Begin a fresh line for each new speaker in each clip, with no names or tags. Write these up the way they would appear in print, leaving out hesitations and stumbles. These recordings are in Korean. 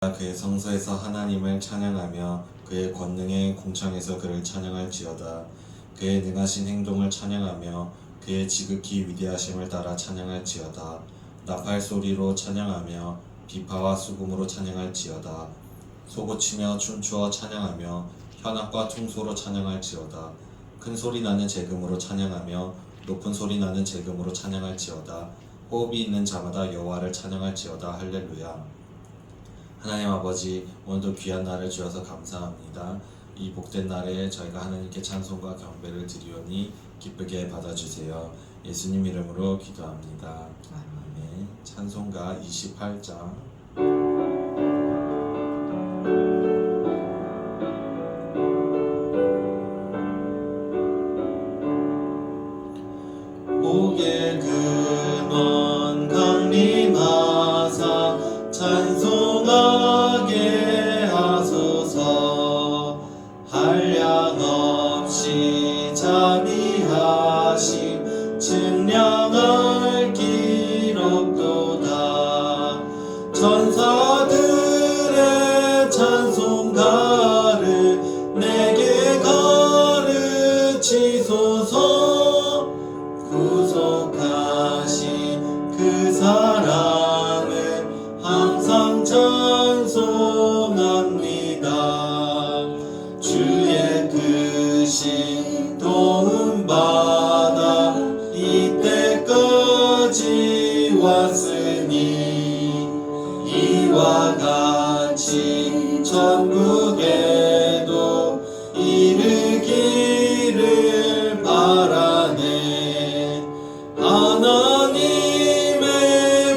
그의 성소에서 하나님을 찬양하며 그의 권능의 공창에서 그를 찬양할지어다. 그의 능하신 행동을 찬양하며 그의 지극히 위대하심을 따라 찬양할지어다. 나팔 소리로 찬양하며 비파와 수금으로 찬양할지어다. 소고치며 춤추어 찬양하며 현악과 퉁소로 찬양할지어다. 큰 소리 나는 제금으로 찬양하며 높은 소리 나는 제금으로 찬양할지어다. 호흡이 있는 자마다 여호와를 찬양할지어다. 할렐루야. 하나님 아버지, 오늘도 귀한 날을 주셔서 감사합니다. 이 복된 날에 저희가 하나님께 찬송과 경배를 드리오니 기쁘게 받아주세요. 예수님 이름으로 기도합니다. 아멘. 찬송가 28장. 목의 근원 강림하사 찬송하게 하소서. 한량없이 자비하심 증량할 길 없도다. 천사들의 찬송가를 내게 가르치소서. 구속하신 그 사랑을 항상 찬송합니다. 주의 크신 도움받아 이때까지 왔으니 이와 같이 천국에도 이르기를 바라네. 하나님의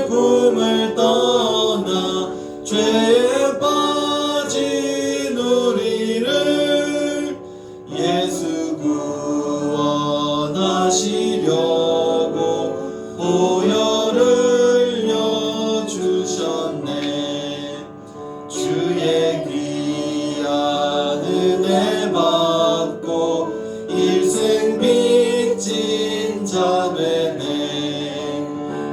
품을 떠나 죄에 빠진 우리를 예수 구원하시려고 보혈을 흘려주셨네. 주의 귀한 은혜 받고 일생 빚진 자 되네.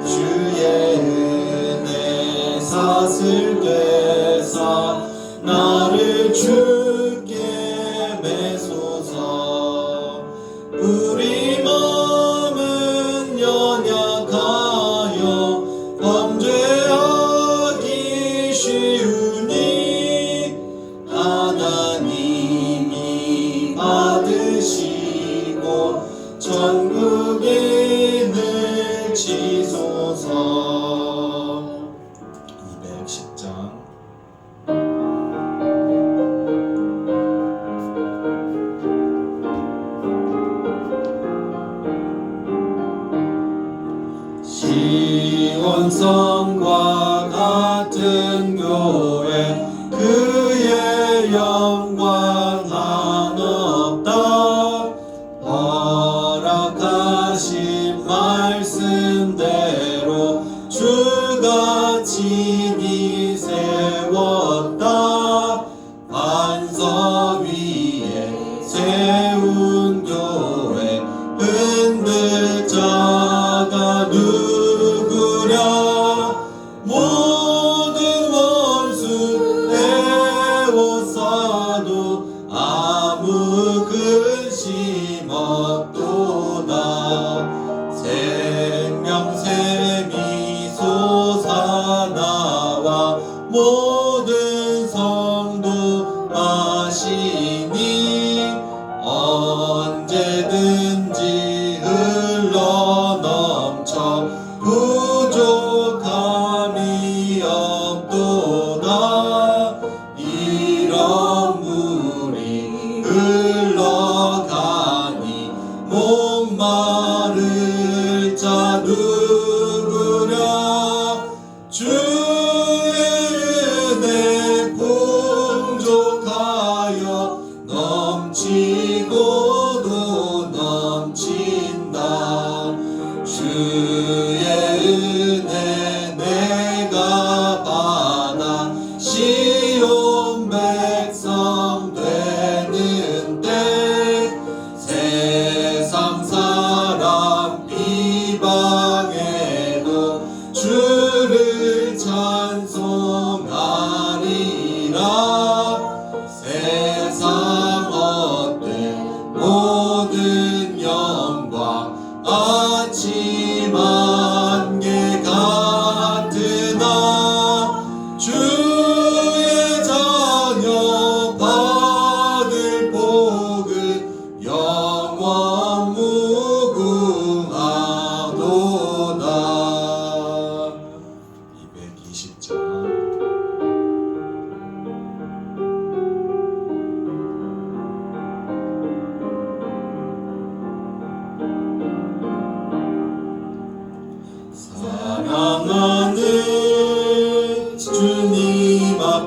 주의 은혜 사슬 되사 나를 주께 매소서. 우리 마음은 연약하여 범죄하기 쉬우니 하나님이 받으시고 천국에 넣으시소서. 210장. 시온성과 같은 교회 그의 영광 한없다. 허락하신 말씀대로 주가 친히 세웠다. 반석 위에 세운 교회 흔들 자가 누구랴. 모든 원수 에워싸도 아무 근심 없도다. 생명샘이 솟아나와 모든 성도 마시니 언제든지 흘러넘쳐 부족함이 없도다. 이런 물이 흘러가니 목마를 자 누구랴. 주의 은혜 풍족하여 넘치고도 넘친다. 주의 은혜 내가 받아 시온 백성 되는데 세상 사람 비방해도 주를 찬송하리.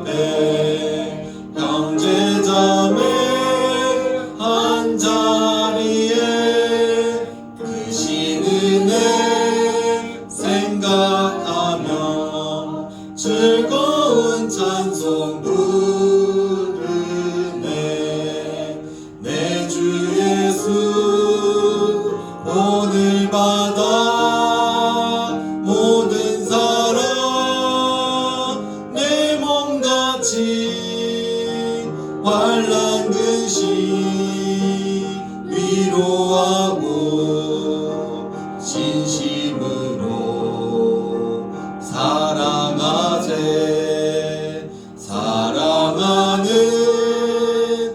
앞에 형제자매 한자리에 크신 은혜 생각하며 즐거운 찬송 부르네. 내 주 예수 오늘 받아 모든 사랑 내 몸같이 환난 근심 위로하고 진심으로 사랑하세. 사랑하는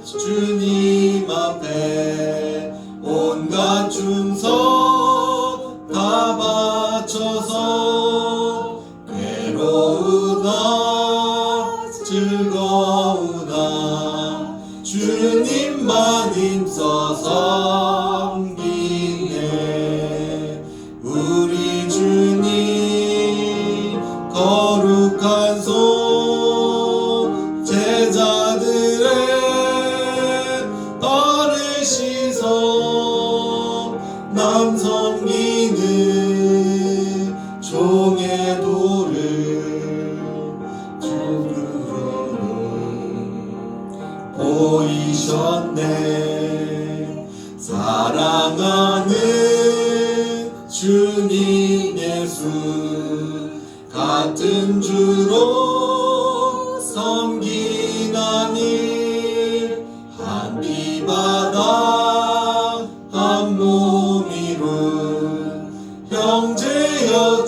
주님 앞에 온갖 충성 다 바쳐서 괴로우나 즐거우나 주님만 힘써 섬기네. 우리 주님 거룩한 손 제자들의 발을 씻어 남 섬기는 종의 도를 주로 보이셨네. 사랑하는 주님 예수 같은 주로 섬기나니 한 피 바다 한 몸 이룬 형제여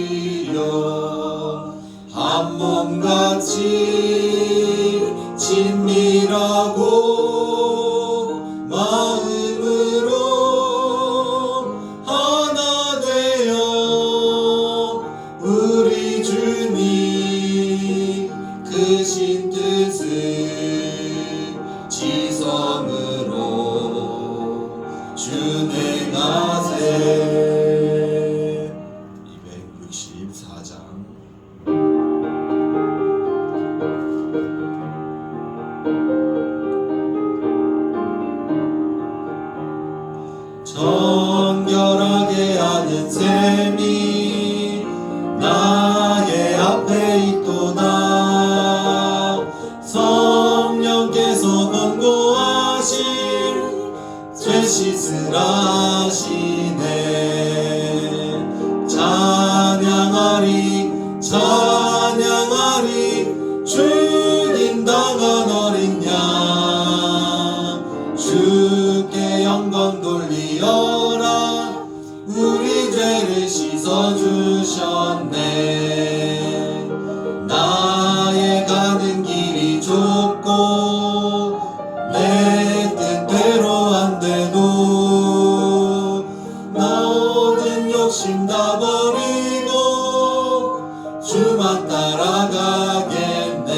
친구들이여 한 몸같이 친밀하고 마음으로 하나 되어 우리 주님 크신 뜻을 지성으로 준행하세. 264장. 정결하게 하는 셈이 나의 앞에 있도다. 성령께서 권고하신 죄 씻으라시네. 찬양하리 찬양하리 주님 당한 어린 양 주께 영광 돌리어라. 우리 죄를 씻어주셨네. 나의 가는 길이 좁고 내 뜻대로 안 돼도 모든 욕심 다 버리고 주만 따라가겠네.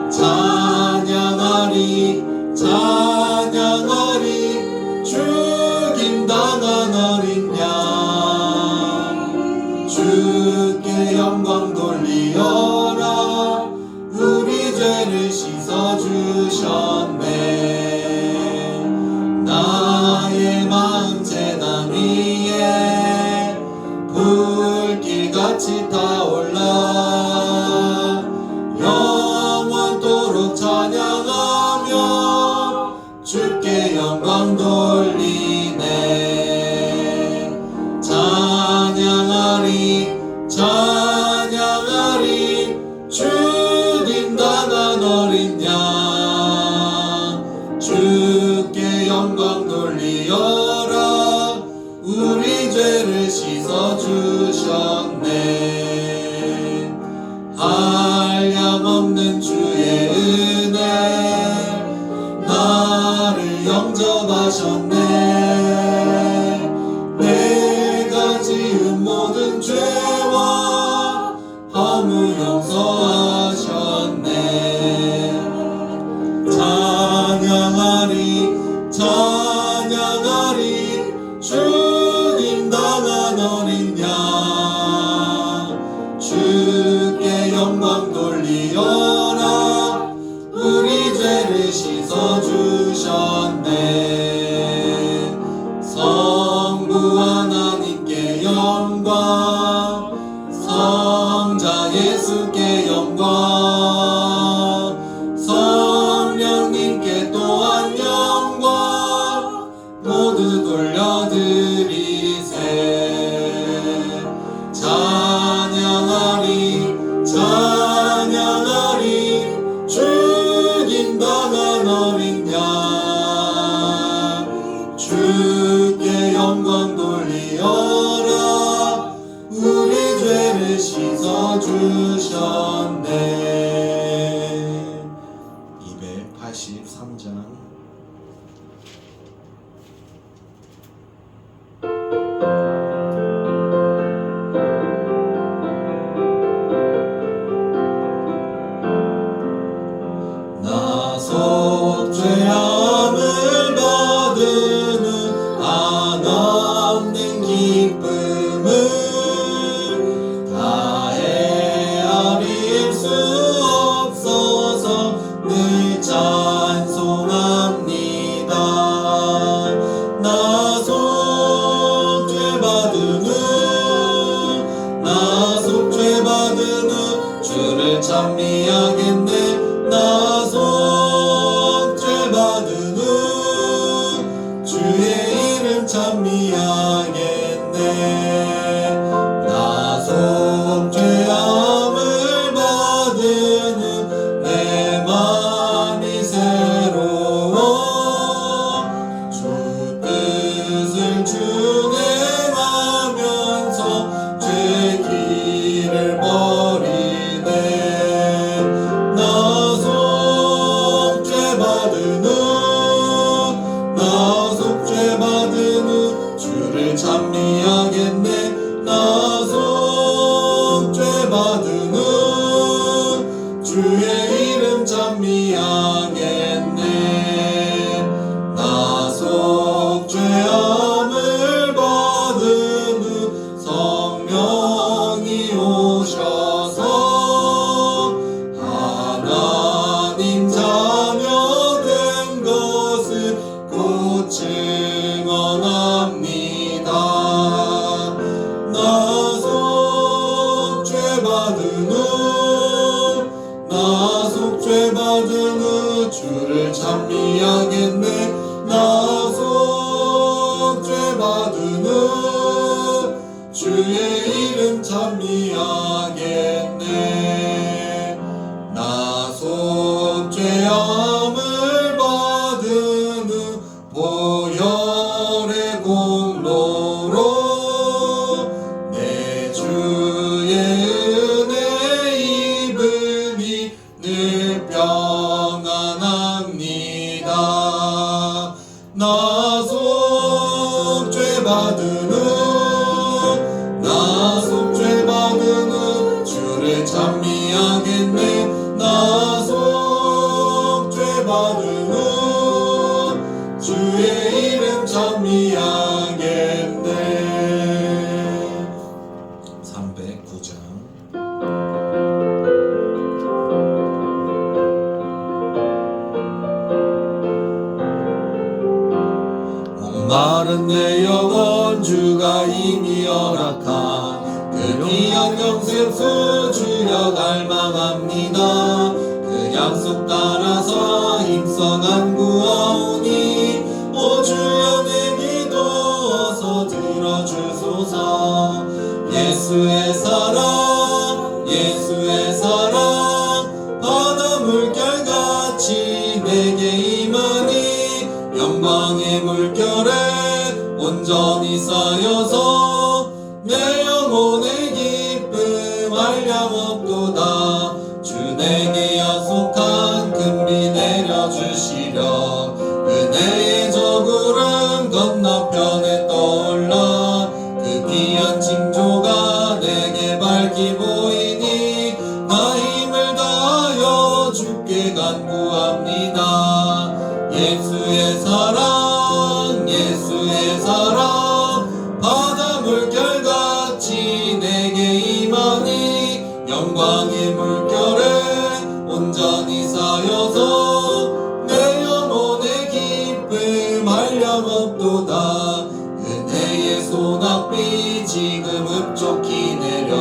찬양하리 찬양하리 죽임 당한 어린 양 주께 영광 돌리어라. 우리 죄를 씻어주셨네. 나의 마음 제단 위에 불길같이 타올라 영원토록 찬양하며 주께 영광 돌리네. 찬양하리 찬양하리 주님 당한 어린 양 주께 영광 돌리어라. 우리 죄를 씻어주셨네. 한량없는 주의 은혜 나를 영접하셨네. 내가 지은 모든 죄와 허무 용서하셨네. 찬양하리 찬양하리 주님 당한 어린 양 주께 영광 돌리어라. 우리 죄를 씻어주셨네. 성부 하나님께 영광, 성자 예수께 영광, 성령님께 또한 영광 모두 돌려드리세. 찬양하리 찬양하리 죽임당한 어린 양. 주께 영광 돌리어라. 우리 죄를 씻어주셨네. 283장. 나속 죄함을 받으는 한없는 기쁨을 다 헤아릴 수 없어서 늘 찬송합니다. 나속 죄 받으는 주를 찬미하겠네. 나속 죄 받으는 주의 이름 찬미하겠네. 나속 죄함을 받으는 내 맘이 새로워. 주 뜻을 준행하면서 죄 길을 버리네. 나속 죄 받으는 주를 찬미하겠네. 나속 죄 받으는 주의 이름 찬미하겠네. 나속 죄함을 받으는 성령이 오셔서 하나님 자녀 된 것을 곧 증언합니다. 나속 죄 받으는 주를 찬미하겠네. 나속 죄 받으는 주의 이름 찬미하겠네. 나속 죄함을 받으는 보혈의 공로로 내 주의 은혜 입으니 늘 평안합니다. 나속 죄 받으는 주를 찬미하겠네. 나속 죄 받으는 주의 이름 찬미하겠네. 309장. 목마른 내 영혼 주가 이미 허락한 그 귀한 영생수 주여 갈망합니다. 그 약속 따라서 힘써 간구하오니 오 주여 내 기도 어서 들어주소서. 예수의 사랑 바다 물결같이 내게 임하니 영광의 물결에 온전히 쌓여서 내 영혼의 기쁨 한량없도다. 주 내게 약속한 금비 내려주시려 은혜의 저구름 건너편에 떠올라. 그 귀한 징조가 내게 밝히 보이니 나 힘을 다하여 주께 간구합니다. 예수의 사랑 바다 물결같이 내게 임하니 영광의 물결에 온전히 쌓여서 내 영혼의 기쁨 한량없도다. 은혜의 소낙비 지금 흡족히 내려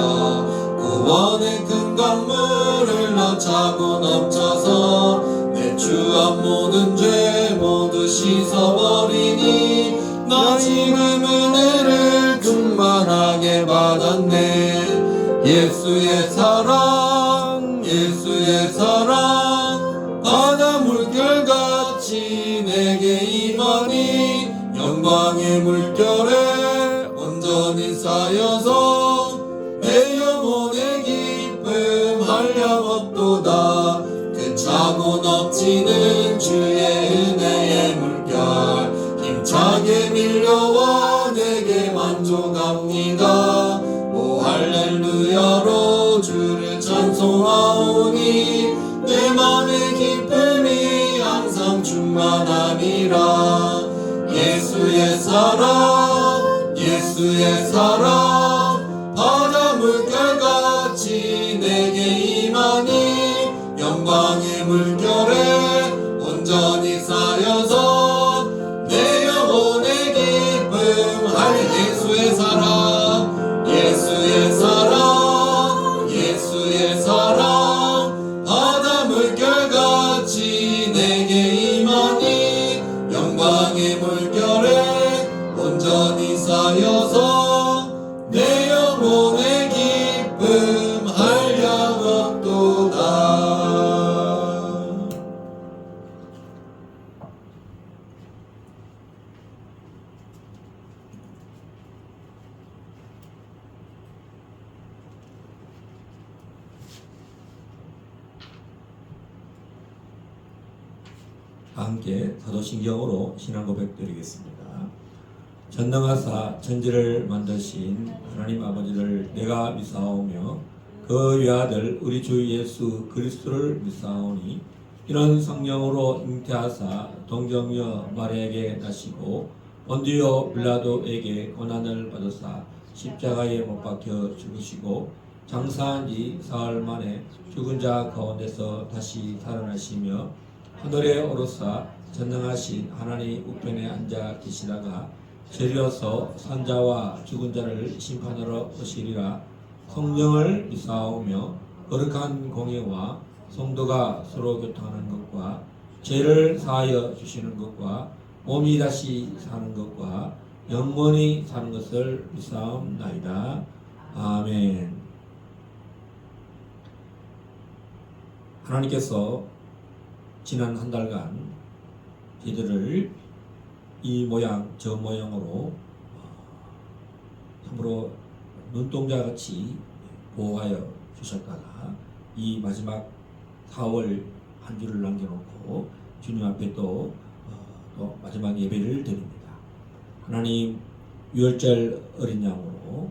구원의 큰 강물 흘러차고 넘쳐서 내 추한 모든 죄 모두 씻어버리니 나 지금 은혜를 충만하게 받았네. 예수의 사랑 예수의 사랑 바다 물결같이 내게 임하니 영광의 물결에 온전히 쌓여서 내 영혼의 기쁨 한량없도다. 그 차고 넘치는 주의 은혜의 물결 힘차게 밀려와 내게 만족합니다. 오 할렐루야로 주를 찬송하오니 내 맘의 기쁨이 항상 충만함이라. 예수의 사랑 예수의 사랑 바다 물결같이 내게 임하니 영광의 물결에 온전히 쌓여서 내 영혼의 기쁨 예수의 사랑 예수의 사랑 예수의 사랑 바다 물결같이 내게 임하니 영광의 물결에 온전히 쌓여서 내 영혼의 기쁨 한량없도다.
함께 사도신경으로 신앙 고백 드리겠습니다. 전능하사 천지를 만드신 하나님 아버지를 내가 믿사오며 그 외아들 우리 주 예수 그리스도를 믿사오니 이런 성령으로 잉태하사 동정녀 마리아에게 나시고 본디오 빌라도에게 고난을 받으사 십자가에 못 박혀 죽으시고 장사한 지 사흘 만에 죽은 자 가운데서 다시 살아나시며 하늘에 오르사 전능하신 하나님 우편에 앉아 계시다가 재려서 산자와 죽은 자를 심판하러 오시리라. 성령을 믿사오며 거룩한 공예와 성도가 서로 교통하는 것과 죄를 사하여 주시는 것과 몸이 다시 사는 것과 영원히 사는 것을 믿사옵나이다. 아멘. 하나님께서 지난 한 달간 저희들을 이 모양 저 모양으로 참으로 눈동자같이 보호하여 주셨다가 이 마지막 4월 한 주를 남겨놓고 주님 앞에 또 마지막 예배를 드립니다. 하나님 유월절 어린 양으로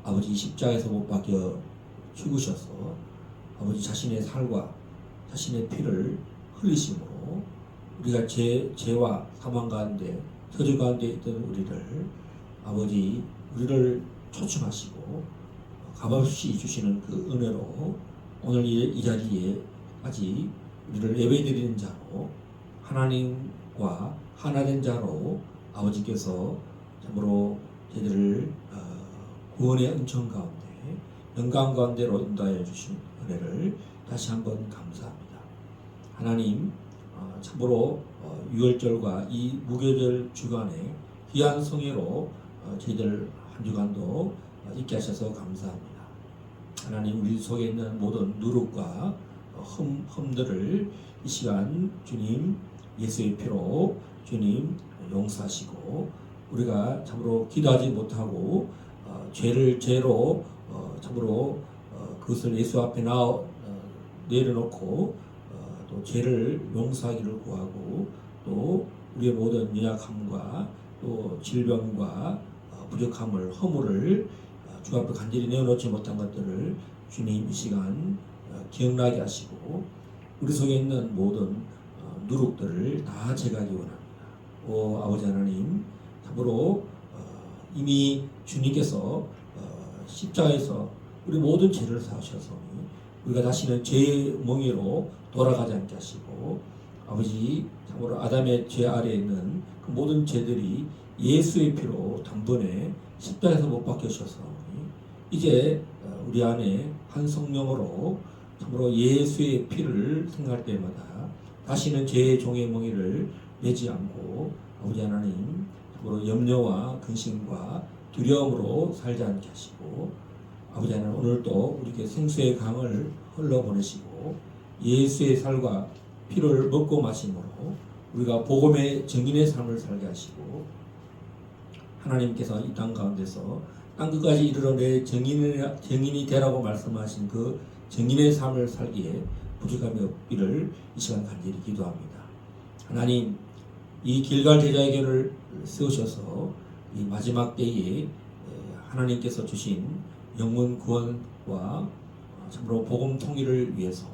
아버지 십자가에서 못 박혀 죽으셔서 아버지 자신의 살과 자신의 피를 흘리심으로 우리가 죄와 사망 가운데 저주 가운데 있던 우리를 아버지 우리를 초청하시고 값없이 주시는 그 은혜로 오늘 이 자리에까지 우리를 예배드리는 자로 하나님과 하나된 자로 아버지께서 참으로 저희들을 구원의 은총 가운데 영광 가운데로 인도하여 주신 은혜를 다시 한번 감사합니다. 하나님 참으로 유월절과 이 무교절 주간에 귀한 성회로 저희들 한 주간도 있게 하셔서 감사합니다. 하나님 우리 속에 있는 모든 누룩과 흠들을 이 시간 주님 예수의 피로 주님 용서하시고 우리가 참으로 기도하지 못하고 죄로 참으로 그것을 예수 앞에 내려놓고 또 죄를 용서하기를 구하고 또 우리의 모든 연약함과 또 질병과 부족함을 허물을 주 앞에 간절히 내어놓지 못한 것들을 주님 이 시간 기억나게 하시고 우리 속에 있는 모든 누룩들을 다 제거하기 원합니다. 오 아버지 하나님 참으로 이미 주님께서 십자가에서 우리 모든 죄를 사하셔서 우리가 다시는 죄의 멍에로 돌아가지 않게 하시고, 아버지 참으로 아담의 죄 아래에 있는 그 모든 죄들이 예수의 피로 단번에 십자가에서 못 박혀셔서 이제 우리 안에 한 성령으로 참으로 예수의 피를 생각할 때마다 다시는 죄의 종의 멍에를 매지 않고 아버지 하나님 참으로 염려와 근심과 두려움으로 살지 않게 하시고, 아버지 하나님 오늘도 우리에게 생수의 강을 흘러보내시고 예수의 살과 피를 먹고 마심으로 우리가 복음의 증인의 삶을 살게 하시고, 하나님께서 이 땅 가운데서 땅 끝까지 이르러 내 증인이 되라고 말씀하신 그 증인의 삶을 살기에 부족함이 없기를 이 시간 간절히 기도합니다. 하나님, 이 길갈 제자에게를 세우셔서 이 마지막 때에 하나님께서 주신 영문 구원과 참으로 복음 통일을 위해서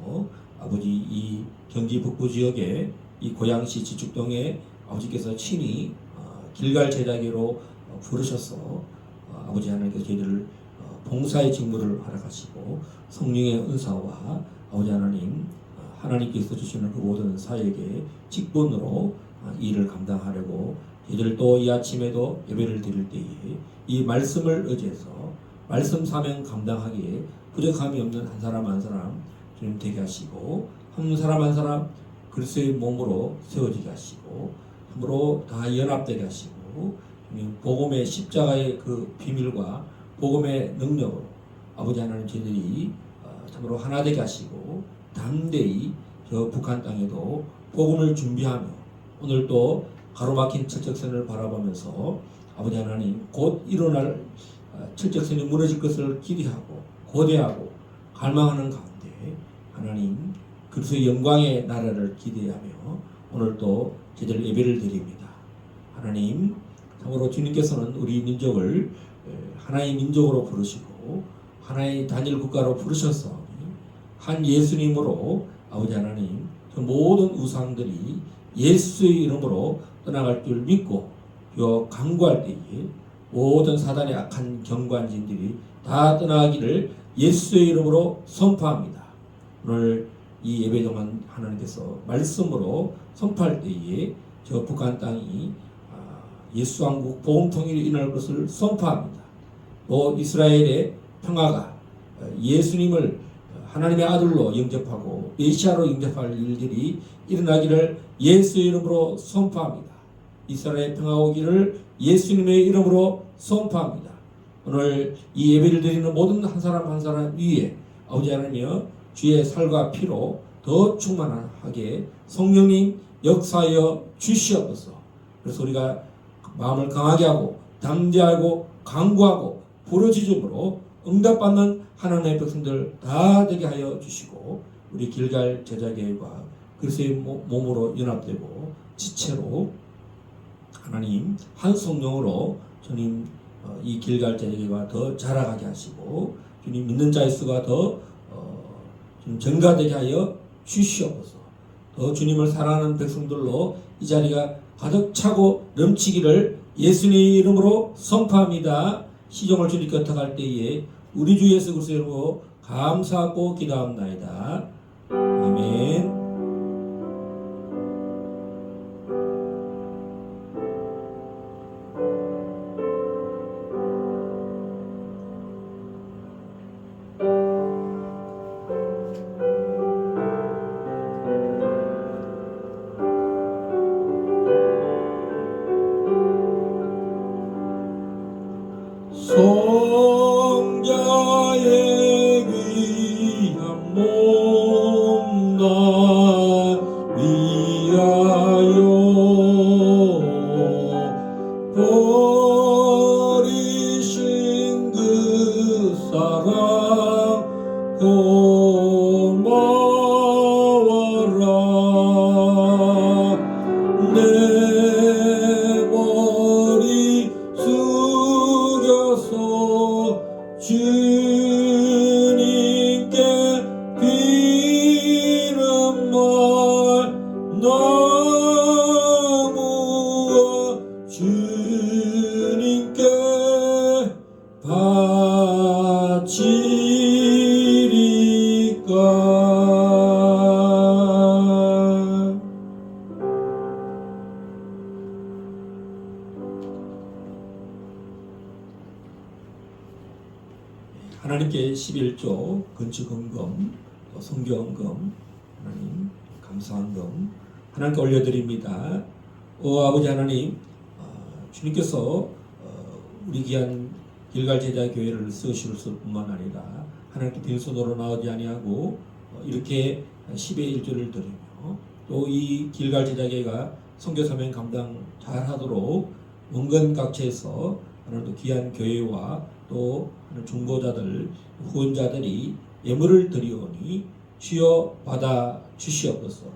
아버지 이 경기 북부 지역의 이 고양시 지축동에 아버지께서 친히 길갈 제자에게로 부르셔서 아버지 하나님께서 저희들을 봉사의 직무를 허락하시고 성령의 은사와 아버지 하나님 하나님께서 주시는 그 모든 사역의 직분으로 이 일을 감당하려고 저희들 또 이 아침에도 예배를 드릴 때에 이 말씀을 의지해서 말씀 사명 감당하기에 부족함이 없는 한 사람 한 사람 주님 되게 하시고, 한 사람 한 사람 그리스도의 몸으로 세워지게 하시고 함으로 다 연합되게 하시고 주님 복음의 십자가의 그 비밀과 복음의 능력으로 아버지 하나님 저희들이 참으로 하나 되게 하시고 담대히 저 북한 땅에도 복음을 준비하며 오늘 또 가로막힌 철책선을 바라보면서 아버지 하나님 곧 일어날 철책선이 무너질 것을 기대하고 고대하고 갈망하는 가운데 하나님 그리스도의 영광의 나라를 기대하며 오늘 또 제대로 예배를 드립니다. 하나님 참으로 주님께서는 우리 민족을 하나의 민족으로 부르시고 하나의 단일 국가로 부르셔서 한 예수님으로 아버지 하나님 그 모든 우상들이 예수의 이름으로 떠나갈 줄 믿고 강구할 때에 모든 사단의 악한 경관진들이 다 떠나가기를 예수의 이름으로 선포합니다. 오늘 이 예배 동안 하나님께서 말씀으로 선포할 때에 저 북한 땅이 예수 왕국 복음 통일이 일어날 것을 선포합니다. 또 이스라엘의 평화가 예수님을 하나님의 아들로 영접하고 메시아로 영접할 일들이 일어나기를 예수의 이름으로 선포합니다. 이스라엘의 평화 오기를 예수님의 이름으로 선포합니다. 오늘 이 예배를 드리는 모든 한 사람 한 사람 위에 아버지 하나님이여 주의 살과 피로 더 충만하게 성령님 역사하여 주시옵소서. 그래서 우리가 마음을 강하게 하고 담대하고 강구하고 부르짖음으로 응답받는 하나님의 백성들 다 되게 하여 주시고 우리 길갈 제자교회와 그리스도의 몸으로 연합되고 지체로 하나님 한 성령으로 주님 이 길갈 제자교회가 더 자라가게 하시고 주님 믿는 자의 수가 더 좀 증가되게 하여 주시옵소서. 더 주님을 사랑하는 백성들로 이 자리가 가득 차고 넘치기를 예수님의 이름으로 선포합니다. 시종을 주님께 흩어갈 때에 우리 주 예수 그리스도의 이름으로 감사하고 기도합나이다. 아멘. 성자의 귀한 몸 날 위하여 버리신 그 사랑 고마워라. 내 머리 숙여서 주님께 비는 말 나무와 주님께 바치 11조 건축헌금, 성경헌금, 하나님 감사헌금 하나님께 올려드립니다. 아버지 하나님, 주님께서 우리 귀한 길갈 제자 교회를 쓰실 뿐만 아니라 하나님께 빈손으로 나오지 아니하고 이렇게 10의 1조를 드리며 또 이 길갈 제자 교회가 선교 사명 감당 잘하도록 원근 각처에서 하나님도 귀한 교회와 또 중보자들 후원자들이 예물을 드리오니 주여 받아 주시옵소서.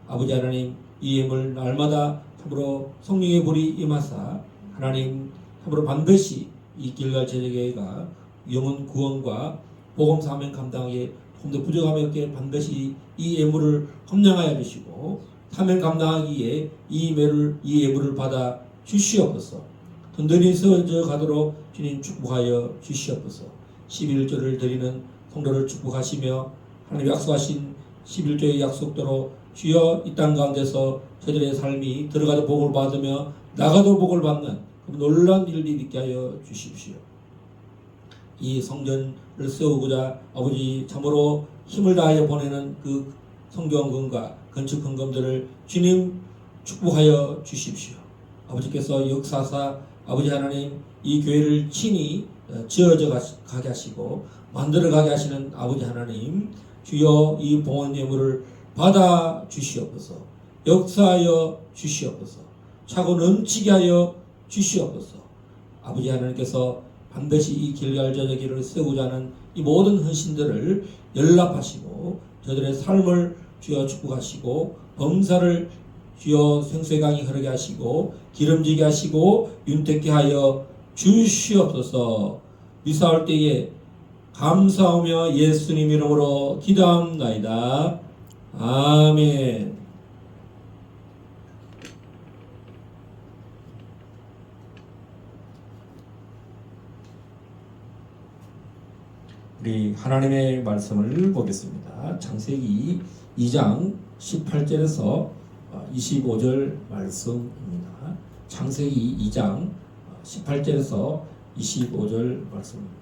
아버지 하나님, 이 예물 날마다 참으로 성령의 불이 임하사 하나님 참으로 반드시 이 길갈 제자교회가 영혼 구원과 복음 사명 감당에 좀 더 부족함이 없게 반드시 이 예물을 헌량하여 주시고 사명 감당하기에 이 예물을 받아 주시옵소서. 든든히 세워져 가도록 주님 축복하여 주시옵소서. 11조를 드리는 성도를 축복하시며 하나님 약속하신 11조의 약속대로 주여 이 땅 가운데서 저들의 삶이 들어가도 복을 받으며 나가도 복을 받는 놀라운 일이 있게 하여 주십시오. 이 성전을 세우고자 아버지 참으로 힘을 다하여 보내는 그 성경건과 건축헌금들을 주님 축복하여 주십시오. 아버지께서 역사사 아버지 하나님 이 교회를 친히 지어져 가게 하시고 만들어 가게 하시는 아버지 하나님, 주여 이 봉헌 예물을 받아 주시옵소서. 역사하여 주시옵소서. 차고 넘치게 하여 주시옵소서. 아버지 하나님께서 반드시 이 길갈 제자교회를 세우고자 하는 이 모든 헌신들을 연락하시고 저들의 삶을 주여 축복하시고 범사를 주여 생수강이 흐르게 하시고 기름지게 하시고 윤택케 하여 주시옵소서. 미사할 때에 감사하며 예수님 이름으로 기도합나이다. 아멘. 우리 하나님의 말씀을 보겠습니다. 창세기 2장 18절에서 25절 말씀입니다. 창세기 2장 18절에서 25절 말씀입니다.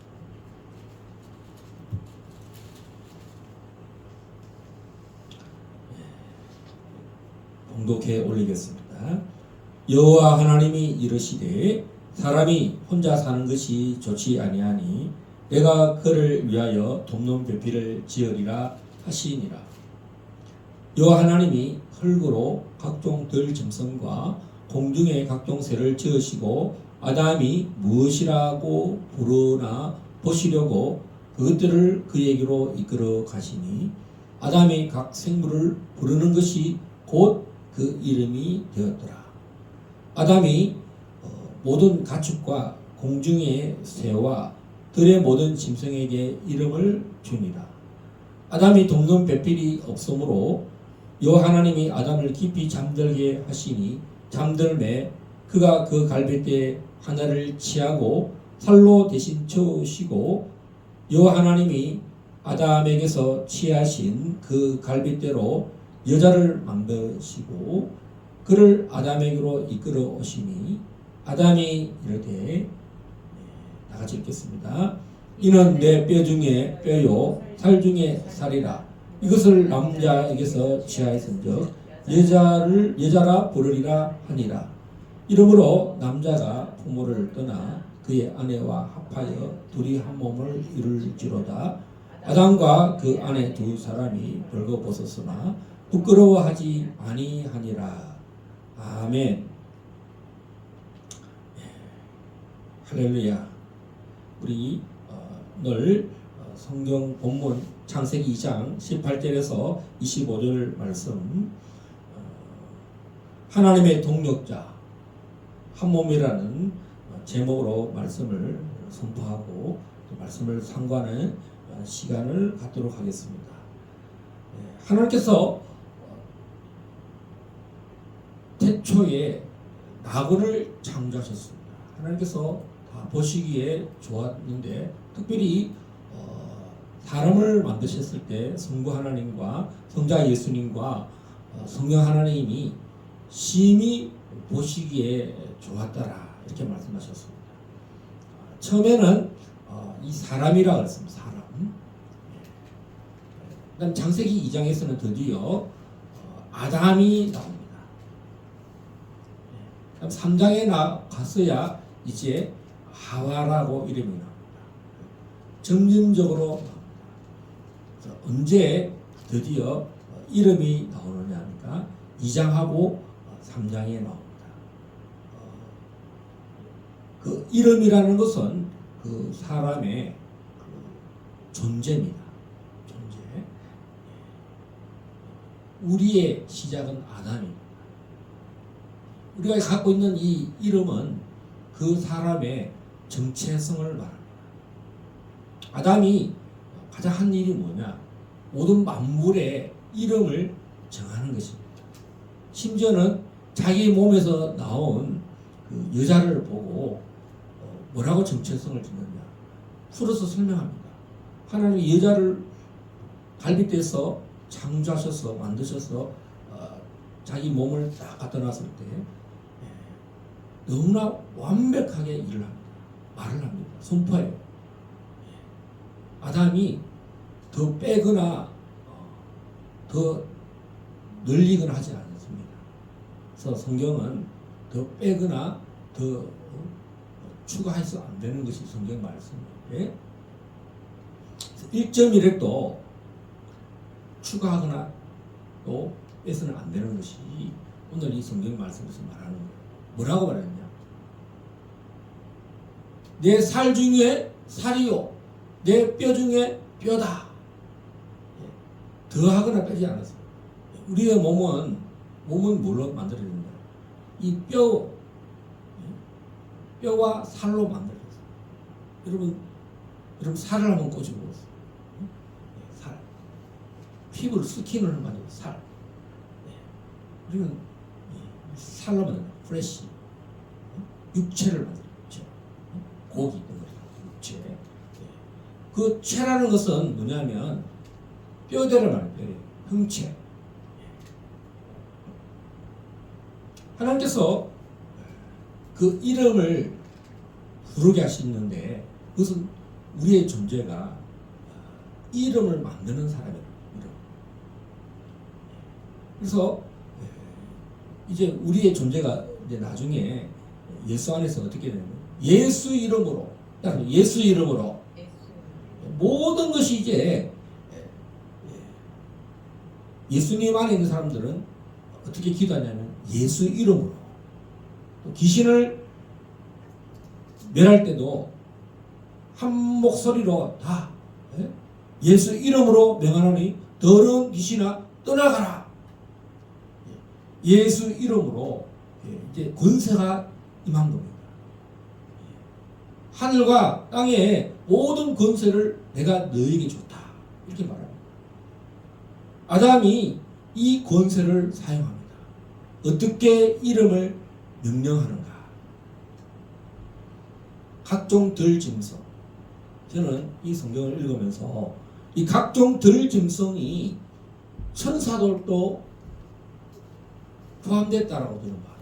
봉독해 올리겠습니다. 여호와 하나님이 이르시되 사람이 혼자 사는 것이 좋지 아니하니 내가 그를 위하여 돕는 배필을 지으리라 하시니라. 여호와 하나님이 흙으로 각종 들 짐승과 공중의 각종 새를 지으시고 아담이 무엇이라고 부르나 보시려고 그것들을 그에게로 이끌어 가시니 아담이 각 생물을 부르는 것이 곧 그 이름이 되었더라. 아담이 모든 가축과 공중의 새와 들의 모든 짐승에게 이름을 주니라. 아담이 돕는 배필이 없으므로 여호와 하나님이 아담을 깊이 잠들게 하시니 잠들매 그가 그 갈빗대 하나를 취하고 살로 대신 채우시고 여호와 하나님이 아담에게서 취하신 그 갈빗대로 여자를 만드시고 그를 아담에게로 이끌어 오시니 아담이 이르되 다같이 읽겠습니다. 이는 내 뼈 중에 뼈요 살 중에 살이라. 이것을 남자에게서 취하였은즉 여자라 부르리라 하니라. 이러므로 남자가 부모를 떠나 그의 아내와 합하여 둘이 한 몸을 이룰지로다. 아담과 그 아내 두 사람이 벌거벗었으나 부끄러워하지 아니하니라. 아멘. 할렐루야. 우리 오늘 성경 본문 창세기 2장 18절에서 25절 말씀, 하나님의 동력자 한 몸이라는 제목으로 말씀을 선포하고 말씀을 상고하는 시간을 갖도록 하겠습니다. 하나님께서 태초에 나그를 창조하셨습니다. 하나님께서 다 보시기에 좋았는데 특별히 사람을 만드셨을 때 성부 하나님과 성자 예수님과 성령 하나님이 심히 보시기에 좋았더라 이렇게 말씀하셨습니다. 처음에는 이 사람이라 그랬습니다. 사람. 그다음 창세기 2장에서는 드디어 아담이 나옵니다. 그다음 3장에 갔어야 이제 하와라고 이름이 나옵니다. 점진적으로 나옵니다. 언제 드디어 이름이 나오느냐 하니까 2장하고 3장에 나옵니다. 그 이름이라는 것은 그 사람의 그 존재입니다. 존재. 우리의 시작은 아담입니다. 우리가 갖고 있는 이 이름은 그 사람의 정체성을 말합니다. 아담이 가장 한 일이 뭐냐? 모든 만물의 이름을 정하는 것입니다. 심지어는 자기 몸에서 나온 그 여자를 보고 뭐라고 정체성을 짓느냐? 풀어서 설명합니다. 하나님이 여자를 갈빗대서 창조하셔서 만드셔서 자기 몸을 딱 갖다 놨을 때 너무나 완벽하게 일을 합니다. 말을 합니다. 선포해요. 아담이 더 빼거나 더 늘리거나 하지 않습니다. 그래서 성경은 더 빼거나 더 추가해서 안 되는 것이 성경 말씀이에요. 1.1획도 추가하거나 또 빼서는 안 되는 것이 오늘 이 성경 말씀에서 말하는 거예요. 뭐라고 말했냐? 내 살 중에 살이요, 내 뼈 중에 뼈다. 더하거나 빼지 않았어요. 우리의 몸은 뭘로 만들어진다? 이 뼈와 살로 만들어졌어요. 여러분 살을 한번 꼬집어보세요. 살. 피부를 스킨을 만들어 살. 우리는 살로 만들어 프레시. 육체를 만들어 육체. 고기 있는 거죠. 육체. 그 체라는 것은 뭐냐면 뼈대를 말해요. 형체. 하나님께서 그 이름을 부르게 하시는데 그것은 우리의 존재가 이름을 만드는 사람이에요. 이름. 그래서 이제 우리의 존재가 이제 나중에 예수 안에서 어떻게 되냐면 예수 이름으로 모든 것이 이제 예수님 안에 있는 사람들은 어떻게 기도하냐면 예수 이름으로 또 귀신을 멸할 때도 한 목소리로 다 예수 이름으로 명하노니 더러운 귀신아 떠나가라. 예수 이름으로 이제 권세가 임한 겁니다. 하늘과 땅의 모든 권세를 내가 너에게 줬다. 이렇게 말합니다. 아담이 이 권세를 사용합니다. 어떻게 이름을 명령하는가? 각종 덜짐승. 저는 이 성경을 읽으면서 이 각종 덜짐승이 천사들도 포함됐다라고 저는 봐요.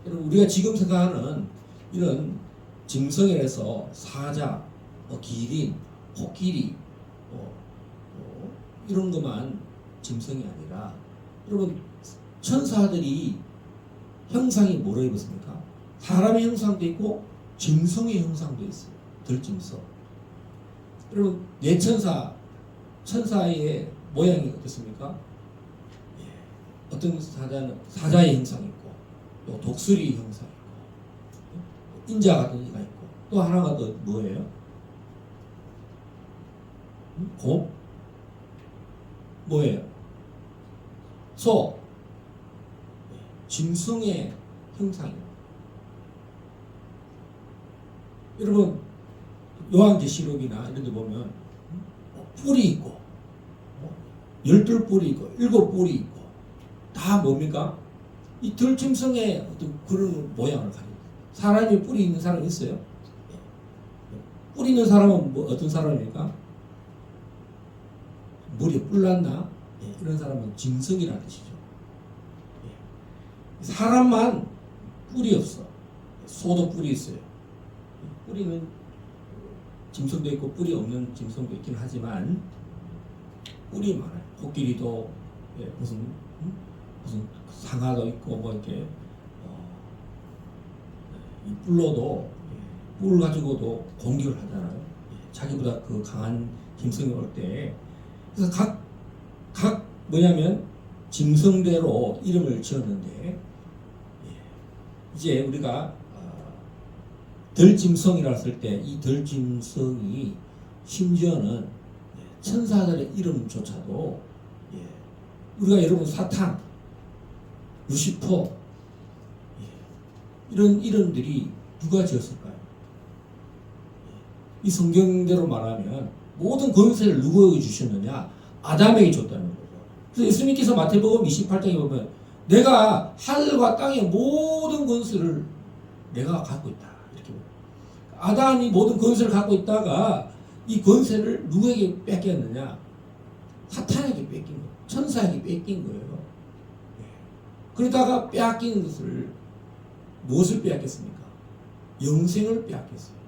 여러분 우리가 지금 생각하는 이런 짐승에서 사자, 기린, 코끼리 이런 것만 짐승이 아니라 여러분 천사들이 형상이 뭐로 입었습니까? 사람의 형상도 있고 짐승의 형상도 있어요. 들짐승. 여러분 네 천사의 모양이 어떻습니까? 어떤 사자는 사자의 형상이 있고 또 독수리 형상이 있고 인자 같은 이가 있고 또 하나가 또 뭐예요? 곰? 뭐예요? 소. 짐승의 형상이에요. 여러분 요한계시록이나 이런 데 보면 뿔이 있고 12뿔이 있고 7뿔이 있고 다 뭡니까? 이 들짐승의 어떤 그런 모양을 가지고 사람이 뿔이 있는 사람이 있어요? 뿔 있는 사람은 어떤 사람입니까? 머리에 뿔 났나? 이런 사람은 짐승이라는 뜻이죠. 사람만 뿔이 없어. 소도 뿔이 있어요. 뿔이 있는 짐승도 있고 뿔이 없는 짐승도 있긴 하지만 꿀이 많아요. 코끼리도 예, 무슨 상아도 있고 뭐 이렇게 이 뿔로도 뿔 가지고도 공격을 하잖아요. 자기보다 그 강한 짐승이 올 때. 그래서 각 뭐냐면 짐승대로 이름을 지었는데 이제 우리가 덜짐승이라 했을 때 이 덜짐승이 심지어는 천사들의 이름조차도 우리가 여러분 사탄, 루시퍼 이런 이름들이 누가 지었을까요? 이 성경대로 말하면 모든 권세를 누구에게 주셨느냐? 아담에게 줬다는 거죠. 그래서 예수님께서 마태복음 28장에 보면 내가 하늘과 땅의 모든 권세를 내가 갖고 있다. 이렇게 보면 아담이 모든 권세를 갖고 있다가 이 권세를 누구에게 뺏겼느냐? 사탄에게 뺏긴 거예요. 천사에게 뺏긴 거예요. 그러다가 빼앗긴 것을 무엇을 빼앗겼습니까? 영생을 빼앗겼어요.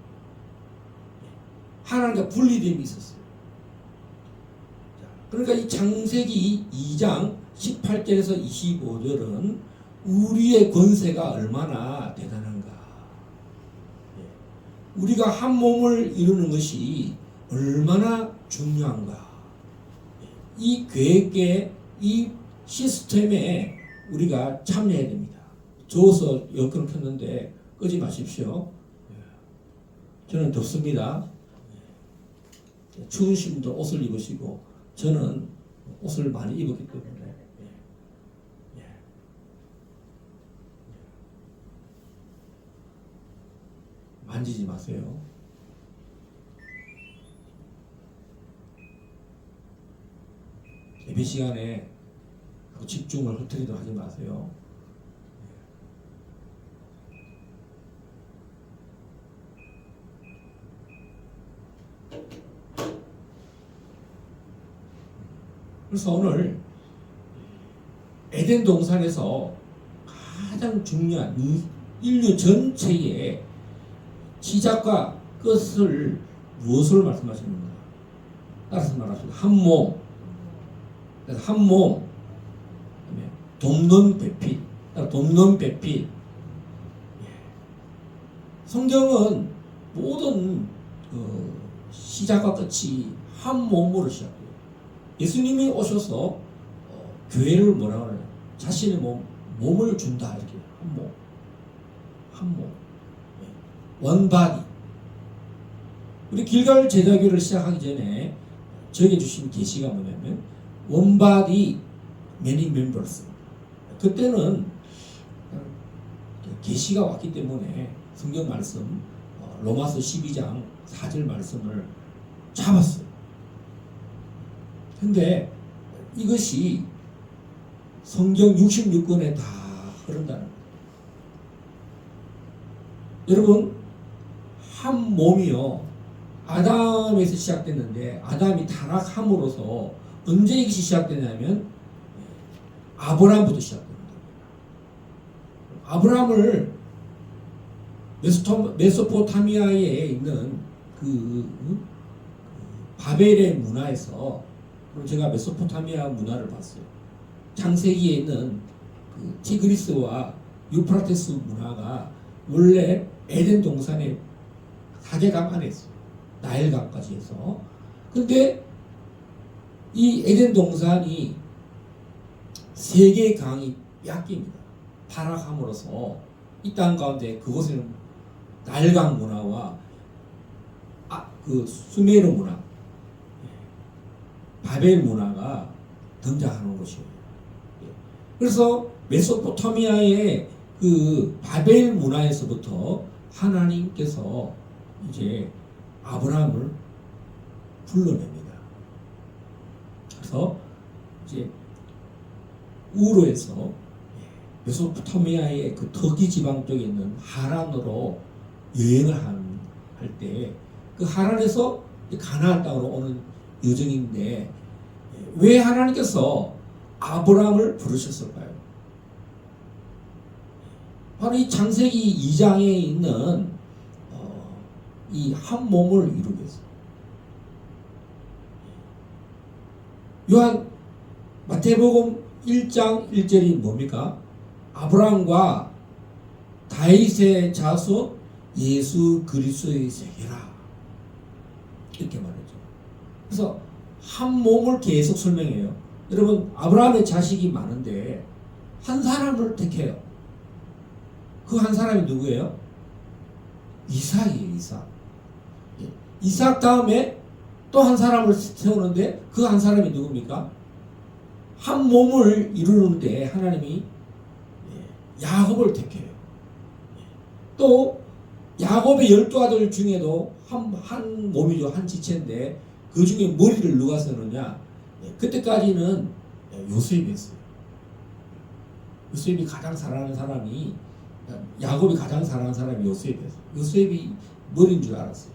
하나님과 분리됨이 있었어요. 그러니까 이 창세기 2장 18절에서 25절은 우리의 권세가 얼마나 대단한가, 우리가 한 몸을 이루는 것이 얼마나 중요한가, 이 계획에 이 시스템에 우리가 참여해야 됩니다. 더워서 에어컨을 켰는데 끄지 마십시오. 저는 덥습니다. 추우신 분들 옷을 입으시고 저는 옷을 많이 입었기 때문에 만지지 마세요. 예배 시간에 집중을 흐트리도록 하지 마세요. 그래서 오늘 에덴 동산에서 가장 중요한 인류 전체의 시작과 끝을 무엇을 말씀하시는가? 따라서 말하십니다. 한 몸, 한 몸, 돕는 배필, 돕는 배필. 성경은 모든 시작과 끝이 한 몸으로 시작돼요. 예수님이 오셔서 교회를 뭐라고 하냐? 자신의 몸을 준다 이렇게 한 몸, 원바디. 우리 길갈 제자교를 시작하기 전에 저에게 주신 계시가 뭐냐면 원바디 many members. 그때는 계시가 왔기 때문에 성경 말씀 로마서 12장 4절 말씀을 잡았어요. 근데 이것이 성경 66권에 다 흐른다는 거예요. 여러분, 한 몸이요, 아담에서 시작됐는데 아담이 타락함으로써 언제 이것이 시작되냐면 아브라함부터 시작됩니다. 아브라함을 메소포타미아에 있는 그 바벨의 문화에서, 제가 메소포타미아 문화를 봤어요. 창세기에 있는 그 티그리스와 유프라테스 문화가 원래 에덴 동산의 사계강 안에 있어요. 나일강까지 해서. 근데 이 에덴 동산이 세 개의 강이 뺏깁니다. 타락함으로써 이 땅 가운데 그곳에는 나일강 문화와 그 수메르 문화, 바벨 문화가 등장하는 것이에요. 그래서 메소포타미아의 그 바벨 문화에서부터 하나님께서 이제 아브라함을 불러냅니다. 그래서 이제 우르에서 메소포타미아의 그 터키 지방 쪽에 있는 하란으로 여행을 할 때 그 하란에서 가나안 땅으로 오는 여정인데 왜 하나님께서 아브라함을 부르셨을까요? 바로 이 창세기 2장에 있는 이 한 몸을 이루기 위해서. 요한 마태복음 1장 1절이 뭡니까? 아브라함과 다윗의 자손 예수 그리스도의 세계라, 이렇게 말했죠. 그래서 한 몸을 계속 설명해요. 여러분, 아브라함의 자식이 많은데 한 사람을 택해요. 그 한 사람이 누구예요? 이삭이에요. 이삭. 이삭 다음에 또 한 사람을 세우는데 그 한 사람이 누굽니까? 한 몸을 이루는데 하나님이 야곱을 택해요. 또 야곱의 12아들 중에도 한 몸이죠. 한 지체인데 그 중에 머리를 누가 세우느냐? 그때까지는 요셉이었어요. 요셉이 가장 사랑하는 사람이, 야곱이 가장 사랑하는 사람이 요셉이었어요. 요셉이 머리인 줄 알았어요.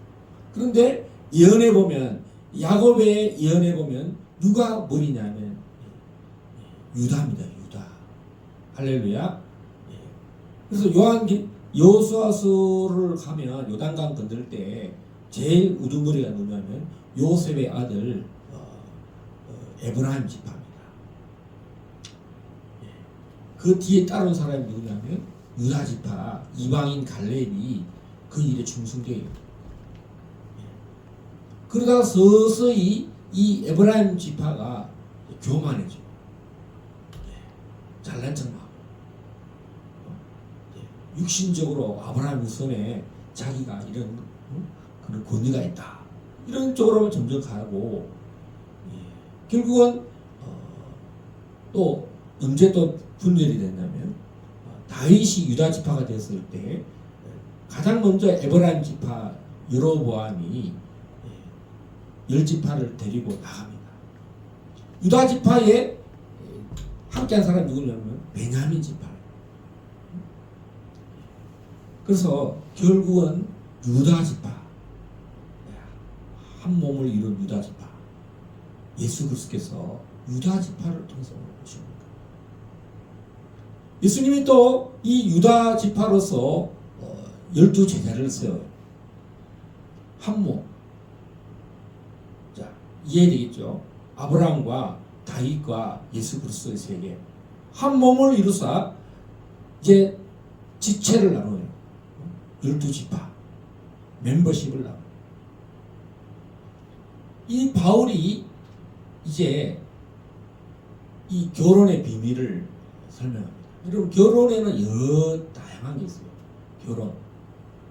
그런데 예언해 보면, 야곱의 예언해 보면 누가 머리냐면 유다입니다. 유다. 할렐루야. 그래서 여호수아서를 가면 요단강 건들 때 제일 우두머리가 누구냐면 요셉의 아들 에브라임 지파입니다. 그 뒤에 따른 사람이 누구냐면 유다 지파 이방인 갈렙이 그 일에 충성되어요. 그러다가 서서히 이 에브라임 지파가 교만해져. 잘난 척하고 육신적으로 아브라함 우선에 자기가 이런 그런 권위가 있다, 이런 쪽으로 점점 가고, 결국은 또 언제 또 분열이 됐냐면 다윗이 유다 지파가 됐을 때 가장 먼저 에브라임 지파 여로보암이 10지파를 데리고 나갑니다. 유다 지파에 함께한 사람이 누구냐면 베냐민 지파. 그래서 결국은 유다 지파, 한 몸을 이룬 유다 지파, 예수 그리스도께서 유다 지파를 통해서 오신 겁니다. 예수님이 또 이 유다 지파로서 12제자를 세워요. 한 몸. 자, 이해되겠죠? 아브라함과 다윗과 예수 그리스도의 세계, 한 몸을 이루사 이제 지체를 나눠요. 12지파 멤버십을 나눠요. 이 바울이 이제 이 결혼의 비밀을 설명합니다. 여러분, 결혼에는 여러 다양한 게 있어요. 결혼,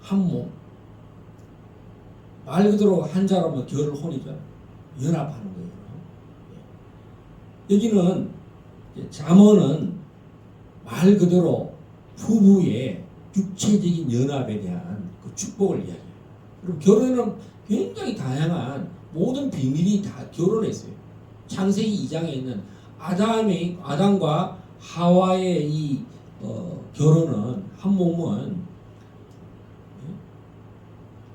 한 몸, 말 그대로 한자로 결을 혼이죠. 연합하는 거예요. 여기는 잠언은 말 그대로 부부의 육체적인 연합에 대한 그 축복을 이야기해요. 그리고 결혼은 굉장히 다양한 모든 비밀이 다 결혼에 있어요. 창세기 2장에 있는 아담과 하와의 이 결혼은, 한 몸은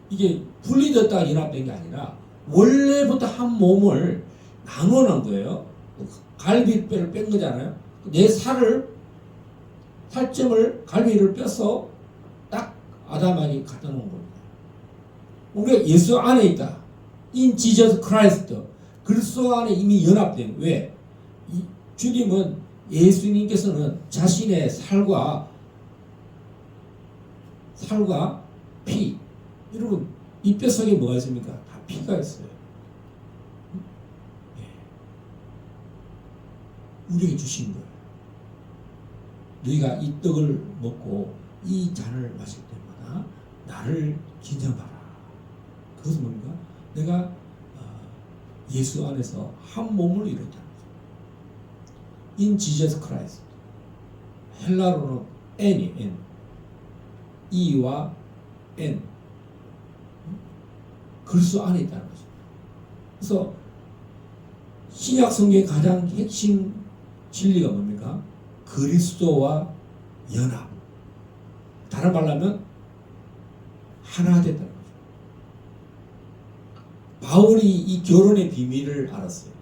이게 분리됐다가 연합된 게 아니라 원래부터 한 몸을 나눠놓은 거예요. 갈비뼈를 뺀 거잖아요. 내 살점을, 갈비를 빼서 딱 아담에게 갖다 놓은 겁니다. 우리가 예수 안에 있다. In Jesus Christ. 그리스도 안에 이미 연합된. 왜? 주님은, 예수님께서는 자신의 살과 피, 여러분, 이 뼛속에 뭐가 있습니까? 다 피가 있어요. 우리에게 주신 거예요. 너희가 이 떡을 먹고 이 잔을 마실 때마다 나를 기념하라. 그것은 뭡니까? 내가 예수 안에서 한 몸을 이뤘다. In Jesus Christ. 헬라어로는 N이 N. E와 N. 그리스도 안에 있다는 거죠. 그래서 신약 성경의 가장 핵심 진리가 뭡니까? 그리스도와 연합. 다른 말로 하면 하나 됐다는 거죠. 바울이 이 결혼의 비밀을 알았어요.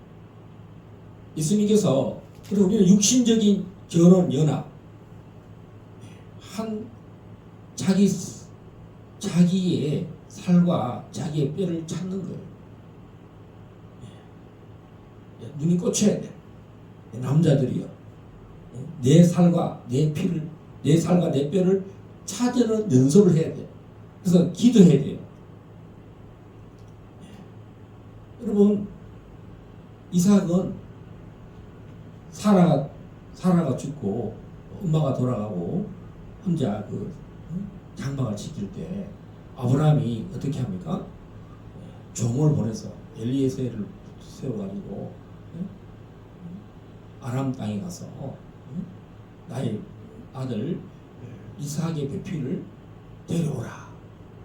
예수님께서, 그리고 우리는 육신적인 결혼, 연합, 자기의 살과 자기의 뼈를 찾는 거예요. 눈이 꽂혀야 돼. 남자들이요. 내 살과 내 피를, 내 살과 내 뼈를 찾으는 연습을 해야 돼요. 그래서 기도해야 돼요. 여러분, 이삭은 사라가 죽고 엄마가 돌아가고 혼자 장막을 지킬 때 아브라함이 어떻게 합니까? 종을 보내서 엘리에셀을 세워가지고 아람 땅에 가서 나의 아들 이삭의 배필을 데려오라,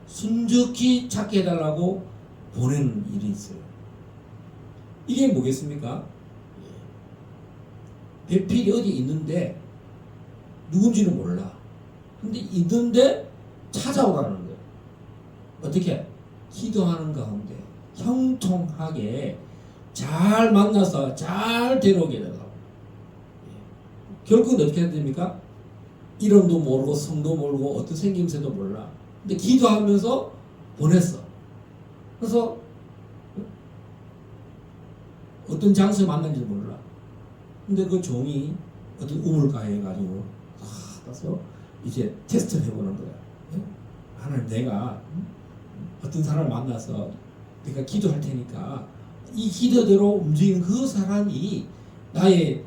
순적히 찾게 해달라고 보내는 일이 있어요. 이게 뭐겠습니까? 배필이 어디 있는데 누군지는 몰라. 근데 있는데 찾아오라는 거예요. 어떻게? 기도하는 가운데 형통하게 잘 만나서 잘 데려오게 되더라고요. 결국은 어떻게 해야 됩니까? 이름도 모르고 성도 모르고 어떤 생김새도 몰라. 근데 기도하면서 보냈어. 그래서 어떤 장소에 만난지 몰라. 근데 그 종이 어떤 우물가에 가지고 가서 이제 테스트를 해보는 거야. 하나님, 내가 어떤 사람을 만나서 내가 기도할 테니까 이 기도대로 움직이는 그 사람이 나의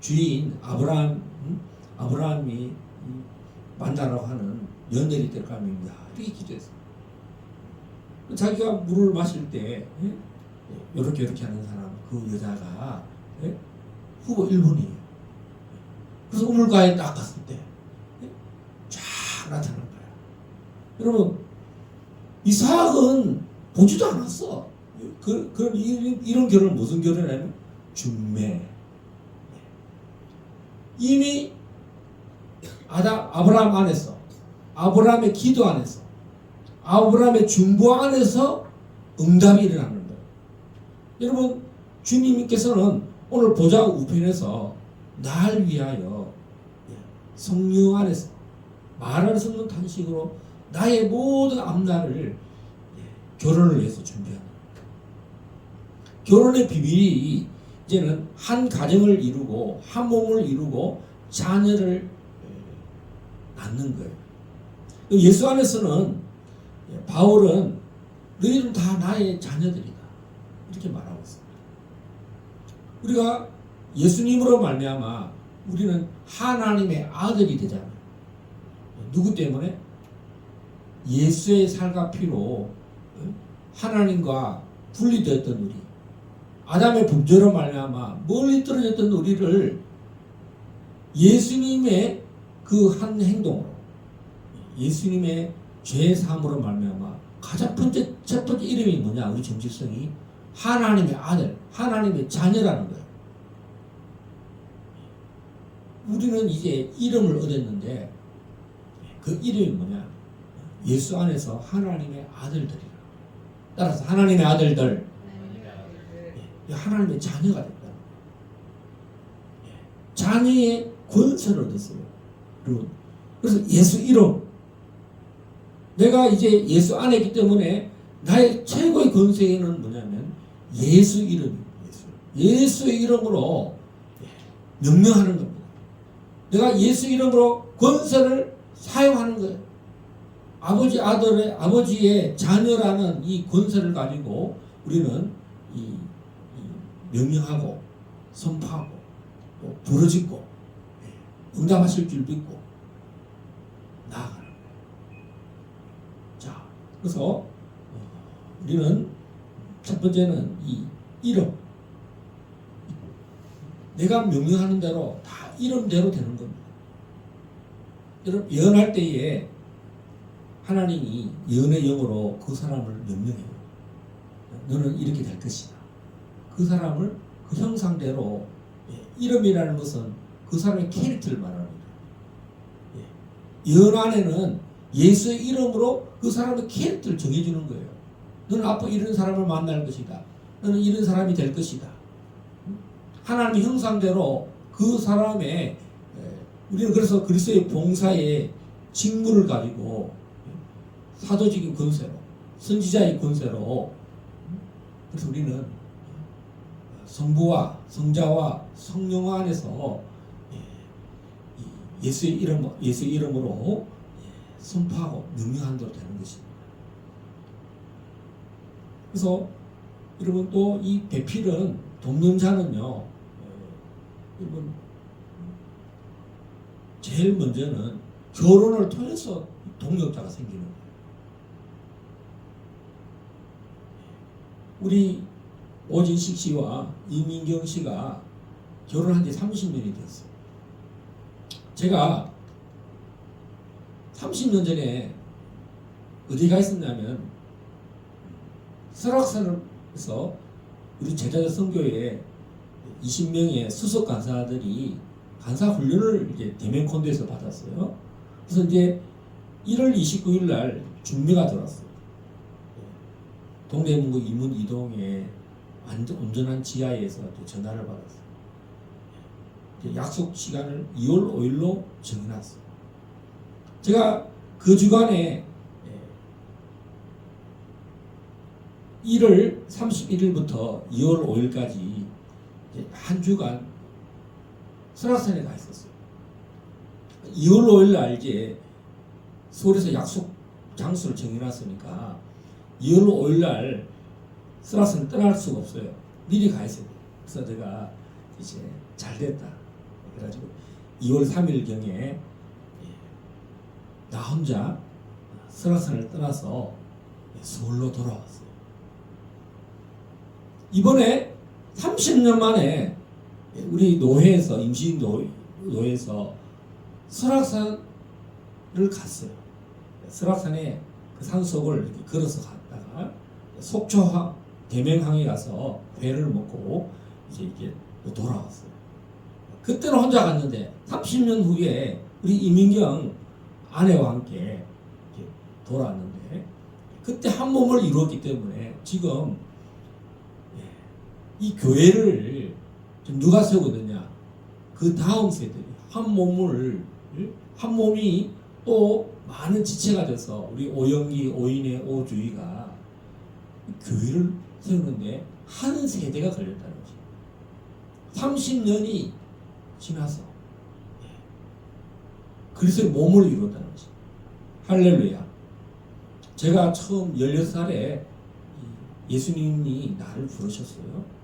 주인 아브라함이 만나라고 하는 연결이 될 까입니다. 이렇게 기도했어. 자기가 물을 마실 때 이렇게 하는 사람, 그 여자가 후보 1번이에요. 그래서 우물가에 딱 갔을 때 쫙 나타난 거야. 여러분, 이삭은 보지도 않았어. 이런 결혼은 무슨 결혼이냐면 중매. 이미 아브라함 안에서, 아브라함의 기도 안에서, 아브라함의 중보 안에서 응답이 일어나는 거예요. 여러분, 주님께서는 오늘 보좌 우편에서 날 위하여 성령 안에서 말할 수 없는 탄식으로 나의 모든 앞날을 결혼을 위해서 준비하는 거예요. 결혼의 비밀이 이제는 한 가정을 이루고 한 몸을 이루고 자녀를 낳는 거예요. 예수 안에서는 바울은 너희는 다 나의 자녀들이다, 이렇게 말하고 있습니다. 우리가 예수님으로 말미암아 우리는 하나님의 아들이 되잖아요. 누구 때문에? 예수의 살과 피로 하나님과 분리되었던 우리, 아담의 범죄로 말미암아 멀리 떨어졌던 우리를 예수님의 그 한 행동으로, 예수님의 죄 사함으로 말미암아 가장 첫 번째 이름이 뭐냐? 우리 정체성이 하나님의 아들, 하나님의 자녀라는 거예요. 우리는 이제 이름을 얻었는데 그 이름이 뭐냐? 예수 안에서 하나님의 아들들이라. 따라서 하나님의 아들들, 하나님의 자녀가 됐다. 자녀의 권세를 얻었어요. 그래서 예수 이름, 내가 이제 예수 안에 있기 때문에 나의 최고의 권세는 뭐냐면 예수 이름입니다. 예수의 이름으로 명령하는 겁니다. 내가 예수 이름으로 권세를 사용하는 거예요. 아버지의 자녀라는 이 권세를 가지고 우리는 이 명령하고 선포하고 또 부르짖고 응답하실 줄 믿고 나아가는 거예요. 자, 그래서 우리는 첫 번째는 이 이름, 내가 명령하는 대로 다 이름대로 되는 겁니다. 여러분, 예언할 때에 하나님이 예언의 영으로 그 사람을 명령해요. 너는 이렇게 될 것이다. 그 사람을 그 형상대로, 이름이라는 것은 그 사람의 캐릭터를 말합니다. 예언 안에는 예수의 이름으로 그 사람의 캐릭터를 정해주는 거예요. 너는 앞으로 이런 사람을 만날 것이다. 너는 이런 사람이 될 것이다. 하나님의 형상대로 그 사람의, 우리는 그래서 그리스도의 봉사의 직무를 가지고 사도적인 권세로, 선지자의 권세로, 그래서 우리는 성부와 성자와 성령 안에서 예수의 이름으로 선포하고 명령한 대로 되는 것입니다. 그래서 여러분 또 이 배필은 동령자는요, 여러분 제일 먼저는 결혼을 통해서 동력자가 생기는 거예요. 우리 오진식 씨와 이민경 씨가 결혼한 지 30년이 됐어요. 제가 30년 전에 어디 가 있었냐면 설악산에서 우리 제자들 선교회 20명의 수석 간사들이 간사 훈련을 이제 대면콘도에서 받았어요. 그래서 이제 1월 29일 날 중매가 들어왔어요. 동대문구 이문 이동에 온전한 지하에서 전화를 받았어요. 약속 시간을 2월 5일로 정해놨어요. 제가 그 주간에 1월 31일부터 2월 5일까지 한 주간 설악산에 가 있었어요. 2월 5일 날 이제 서울에서 약속 장소를 정해놨으니까 2월 5일 날 설악산을 떠날 수가 없어요. 미리 가 있어요. 그래서 내가 이제 잘 됐다. 그래가지고 2월 3일경에 나 혼자 설악산을 떠나서 서울로 돌아왔어요. 이번에 30년 만에 우리 노회에서 임시 노회에서 설악산을 갔어요. 설악산에 그 산속을 이렇게 걸어서 갔다가 속초 대명항에 가서 회를 먹고 이제 돌아왔어요. 그때는 혼자 갔는데 30년 후에 우리 이민경 아내와 함께 돌아왔는데 그때 한 몸을 이루었기 때문에 지금 이 교회를 누가 세우거든요. 그 다음 세대들이 한 몸이 또 많은 지체가 돼서 우리 오영기, 오인의, 오주희가 교회를 세우는데 한 세대가 걸렸다는 거죠. 30년이 지나서 그래서 몸을 이루었다는 거죠. 할렐루야. 제가 처음 16살에 예수님이 나를 부르셨어요.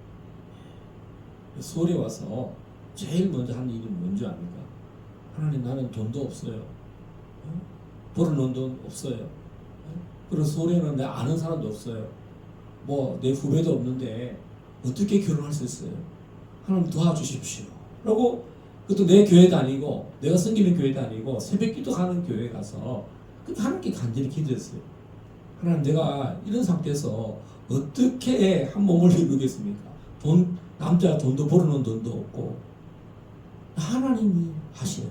서울에 와서 제일 먼저 한 일이 뭔지 압니까? 하나님, 나는 돈도 없어요. 벌어놓은 돈 없어요. 그리고 서울에는 내 아는 사람도 없어요. 뭐 내 후배도 없는데 어떻게 결혼할 수 있어요? 하나님 도와주십시오. 라고 그것도 내 교회도 아니고 내가 섬기는 교회도 아니고 새벽기도 가는 교회 가서 그때 하나님께 간절히 기도했어요. 하나님, 내가 이런 상태에서 어떻게 한 몸을 이루겠습니까? 남자 돈도 벌어놓은 돈도 없고 하나님이 하시는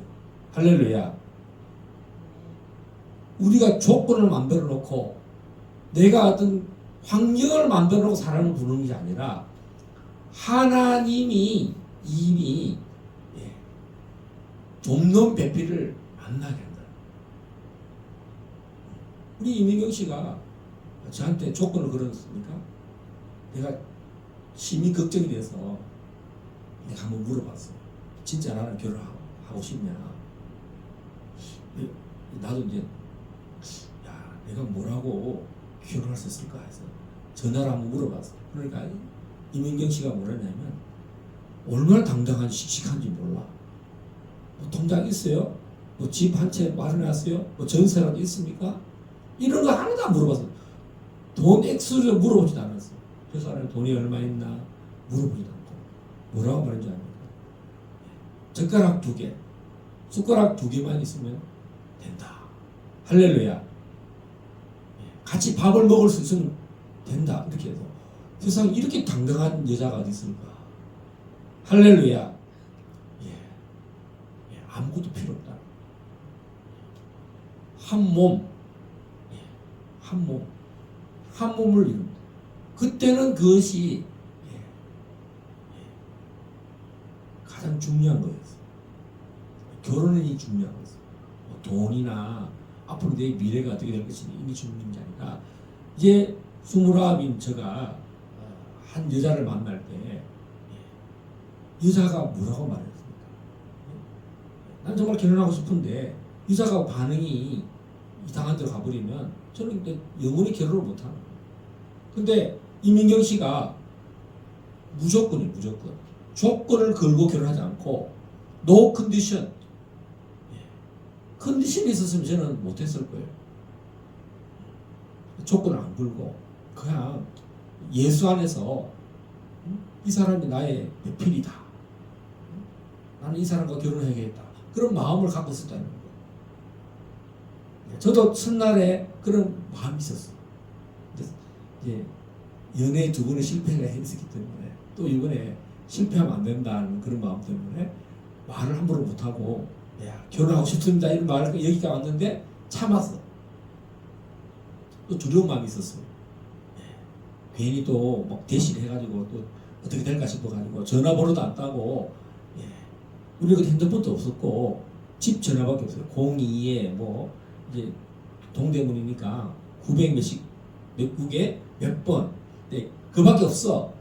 할렐루야. 우리가 조건을 만들어 놓고 내가 어떤 환경을 만들어 놓고 사람을 부르는 게 아니라 하나님이 이미 돕는 배필을 만나게 한다. 우리 이민경 씨가 저한테 조건을 걸었습니까? 내가 심히 걱정이 돼서 내가 한번 물어봤어요. 진짜 나랑 결혼하고 싶냐? 나도 이제 내가 뭐라고 결혼할 수 있을까 해서 전화를 한번 물어봤어요. 그러니까 이민경 씨가 뭐랬냐면 얼마나 당당한지 씩씩한지 몰라. 뭐 통장 있어요? 뭐 집 한 채 마련했어요? 뭐 전세라도 있습니까? 이런 거 하나도 안 물어봤어요. 돈 액수를 물어보지도 않았어요. 그 사람이 돈이 얼마 있나 물어보지도 않고 뭐라고 말인지 압니까? 젓가락 2개, 숟가락 2개만 있으면 된다. 할렐루야. 같이 밥을 먹을 수 있으면 된다. 이렇게 해서 세상에 이렇게 당당한 여자가 어디 있을까? 할렐루야. 아무것도 필요 없다. 한 몸, 한 몸을 이룬다. 그때는 그것이 가장 중요한 거였어요. 결혼이 중요한 거였어요. 뭐 돈이나 앞으로 내 미래가 어떻게 될 것인지 이게 중요한 게 아니라 이제 29인 제가 한 여자를 만날 때 여자가 뭐라고 말했습니까? 난 정말 결혼하고 싶은데 여자가 반응이 이상한 데로 가버리면 저는 이제 영원히 결혼을 못하는 거예요. 근데 이민경 씨가 무조건이에요. 무조건. 조건을 걸고 결혼하지 않고 no condition. 컨디션이 있었으면 저는 못했을 거예요. 조건을 안 걸고 그냥 예수 안에서 이 사람이 나의 배필이다. 나는 이 사람과 결혼해야겠다. 그런 마음을 갖고 있었다는 거예요. 저도 첫날에 그런 마음이 있었어요. 이제 연애 두 번에 실패가 했었기 때문에 또 이번에 실패하면 안 된다는 그런 마음 때문에 말을 함부로 못하고 결혼하고 싶습니다 이런 말을 여기가 왔는데 참았어. 또 두려운 마음이 있었어요. 괜히 또 막 대신해가지고 또 어떻게 될까 싶어가지고 전화번호도 안 따고 우리 그 핸드폰도 없었고 집 전화밖에 없어요. 02에 뭐 이제 동대문이니까 900 몇씩 몇 국에 몇 번 그밖에 없어.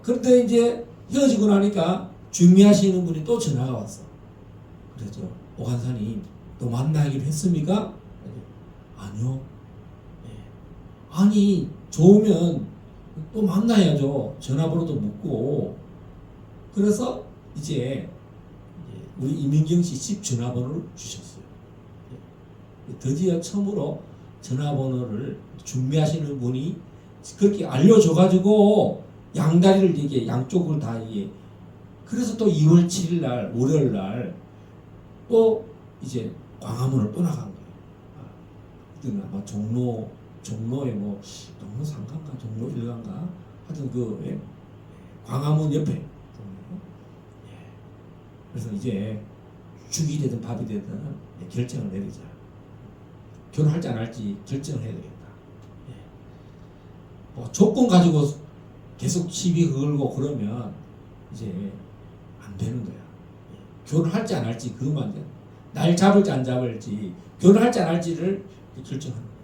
그런데 이제 헤어지고 나니까 중매하시는 분이 또 전화가 왔어. 그랬죠. 오간사님 또 만나기로 했습니까? 아니요. 아니 좋으면 또 만나야죠. 전화번호도 묻고. 그래서 이제 우리 이민경 씨 집 전화번호를 주셨어요. 드디어 처음으로 전화번호를 중매하시는 분이 그렇게 알려줘가지고 양다리를 이게 양쪽을 다 이게 그래서 또 2월 7일 날 월요일 날 또 이제 광화문을 떠나간 거예요. 그때는 아마 종로에 뭐 종로 3가인가 종로 1가인가 하여튼 그 광화문 옆에 그래서 이제 죽이 되든 밥이 되든 결정을 내리자. 결혼할지 안 할지 결정을 해야 되겠다. 뭐 조건 가지고 계속 시비 걸고 그러면 이제 안 되는 거야. 결혼할지 안 할지 그것만 돼. 날 잡을지 안 잡을지 결혼할지 안 할지를 결정하는 거야.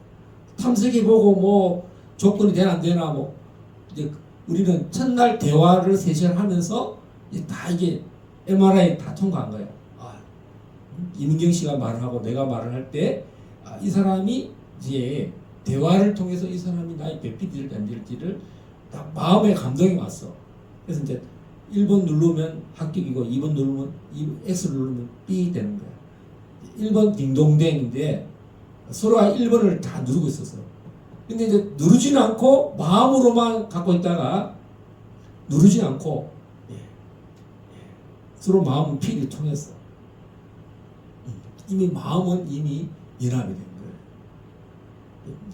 탐색해보고 뭐 조건이 되나 안 되나 뭐 이제 우리는 첫날 대화를 3시간 하면서 이제 다 이게 MRI 다 통과한 거예요. 이민경 씨가 말을 하고 내가 말을 할 때 이 사람이 이제 대화를 통해서 이 사람이 나의 배필일지 안 될지를 딱 마음에 감동이 왔어. 그래서 이제 1번 누르면 합격이고 2번 누르면 X를 누르면 B 되는 거야. 1번 딩동댕인데 서로가 1번을 다 누르고 있었어. 근데 이제 누르지는 않고 마음으로만 갖고 있다가 누르지 않고 서로 마음은 피를 통했어. 이미 마음은 이미 연합이 된 거예요.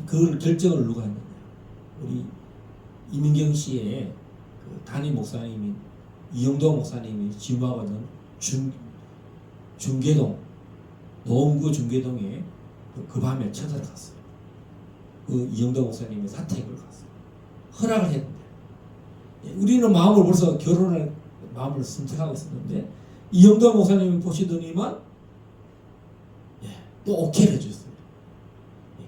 그걸 결정을 누가 했느냐? 우리 이민경 씨의 그 담임 목사님이 이영도 목사님이 지휘하거든 중계동 노원구 중계동에 그 밤에 찾아갔어요. 그 이영도 목사님의 사택을 갔어요. 허락을 했는데 우리는 마음을 벌써 결혼을 마음을 선택하고 있었는데 이영도 목사님이 보시더니만 또 오케이를 해줬어요.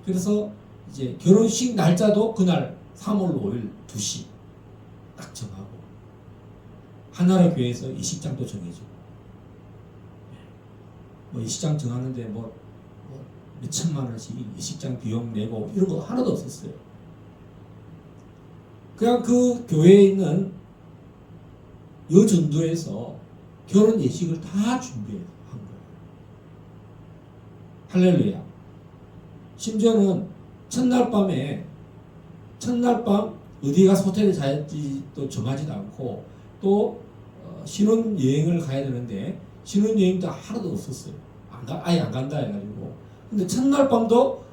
그래서 이제 결혼식 날짜도 그날 3월 5일 2시 딱 정하고 하나라 교회에서 예식장도 정해주고 뭐 예식장 정하는데 뭐 몇천만 원씩 예식장 비용 내고 이런 거 하나도 없었어요. 그냥 그 교회에 있는 여전도에서 결혼 예식을 다 준비한 거예요. 할렐루야. 심지어는 첫날 밤 어디 가서 호텔에 자야지 또 정하지도 않고 또 신혼여행을 가야 되는데 신혼여행도 하나도 없었어요. 아예 안 간다 해가지고. 근데 첫날 밤도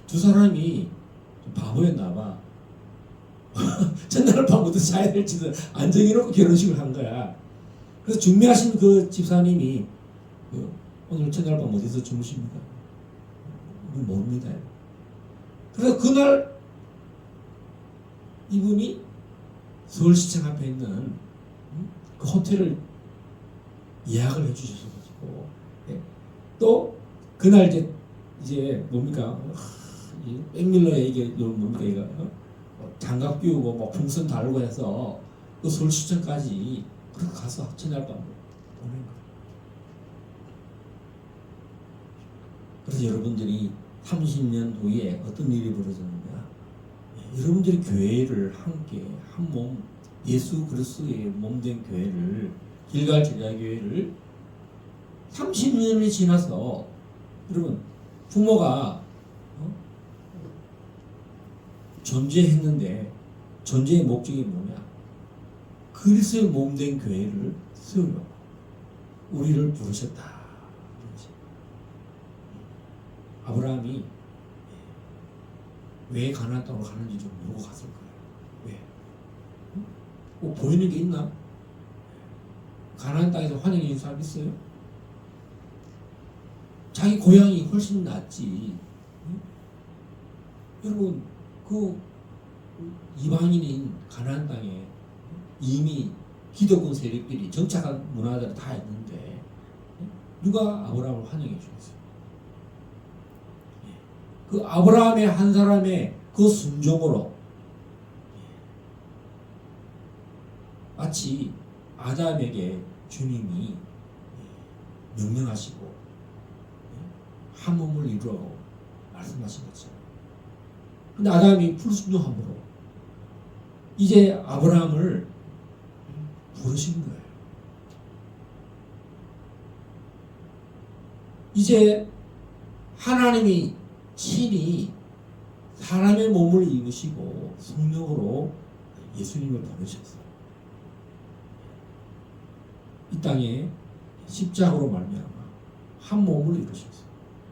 두 사람이 좀 바보였나 봐. 첫날 밤부터 자야 될지도 안 정해놓고 결혼식을 한 거야. 그래서 중매하신 그 집사님이 오늘 첫날 밤 어디서 주무십니까? 모릅니다. 그래서 그날 이분이 서울시청 앞에 있는 그 호텔을 예약을 해주셔가지고 또 그날 이제 뭡니까 백밀러의 이게 뭡니까 이거 장갑 끼우고 뭐 풍선 달고 해서 그 서울 시청까지 그렇게 가서 전날 밤 보낸 거예요. 그래서 여러분들이 30년 후에 어떤 일이 벌어졌느냐? 여러분들이 교회를 함께 한 몸, 예수 그리스도의 몸된 교회를, 길갈 제자교회를 30년이 지나서 여러분 부모가 존재했는데 존재의 목적이 뭐냐? 그리스도의 몸된 교회를 세우려고 우리를 부르셨다. 아브라함이 왜 가나안 땅으로 가는지 좀 모르고 갔을 거예요. 왜? 뭐 보이는 게 있나? 가나안 땅에서 환영해 준 사람 있어요? 자기 고향이 훨씬 낫지. 여러분 그 이방인인 가나안 땅에 이미 기독교 세력들이 정착한 문화들이 다 있는데 누가 아브라함을 환영해 주겠어요? 그 아브라함의 한 사람의 그 순종으로 마치 아담에게 주님이 명령하시고 한 몸을 이루라고 말씀하신 것처럼. 근데 아담이 불순종함으로 이제 아브라함을 부르신 거예요. 이제 하나님이 친히 사람의 몸을 입으시고 성령으로 예수님을 보내셨어요. 이 땅에 십자가로 말미암아 한 몸을 이루셨어요.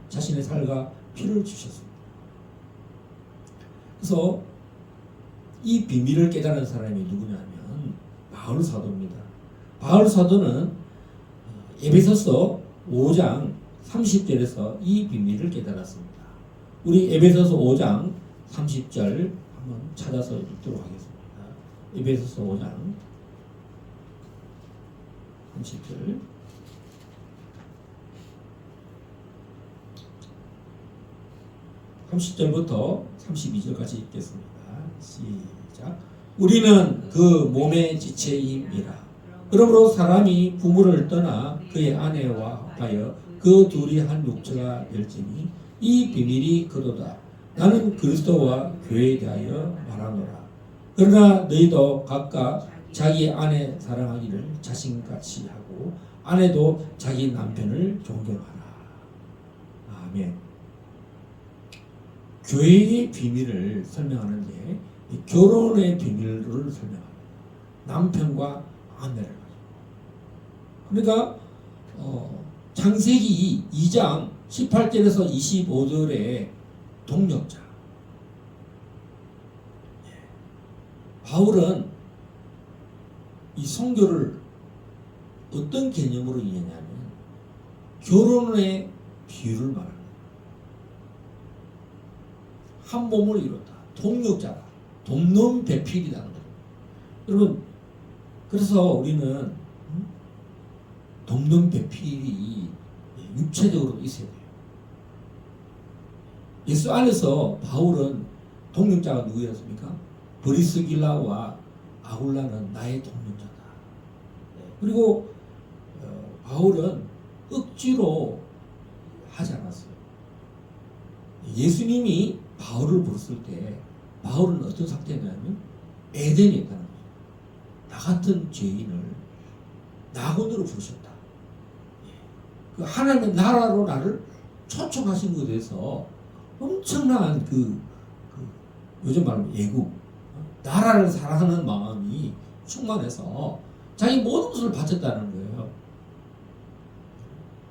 자신의 살과 피를 주셨습니다. 그래서 이 비밀을 깨달은 사람이 누구냐면 바울 사도입니다. 바울 사도는 에베소서 5장 30절에서 이 비밀을 깨달았습니다. 우리 에베소서 5장 30절 한번 찾아서 읽도록 하겠습니다. 에베소서 5장 30절. (30절부터) 32절까지 읽겠습니다. 시작. 우리는 그 몸의 지체임이라. 그러므로 사람이 부모를 떠나 그의 아내와 합하여 그 둘이 한 육체가 될지니 이 비밀이 그도다. 나는 그리스도와 교회에 대하여 말하노라. 그러나 너희도 각각 자기 아내 사랑하기를 자신같이 하고 아내도 자기 남편을 존경하라. 아멘. 교회의 비밀을 설명하는데 결혼의 비밀을 설명합니다. 남편과 아내를. 그러니까 창세기 2장 18절에서 25절의 동력자. 바울은 이 성교를 어떤 개념으로 이해하냐면 결혼의 비유를 말합니다. 한 몸을 이뤘다. 동력자다. 돕는 배필이라는 거죠. 여러분, 그래서 우리는 돕는 배필이 육체적으로 있어야 돼요. 예수 안에서 바울은 동력자가 누구였습니까? 브리스길라와 아굴라는 나의 동력자다. 그리고 바울은 억지로 하지 않았어요. 예수님이 바울을 부르실 때 바울은 어떤 상태냐면 에덴에 있다는 거예요. 나 같은 죄인을 낙원으로 부르셨다. 그 하나님의 나라로 나를 초청하신 것에 대해서 엄청난 요즘 말하면 애국, 나라를 사랑하는 마음이 충만해서 자기 모든 것을 바쳤다는 거예요.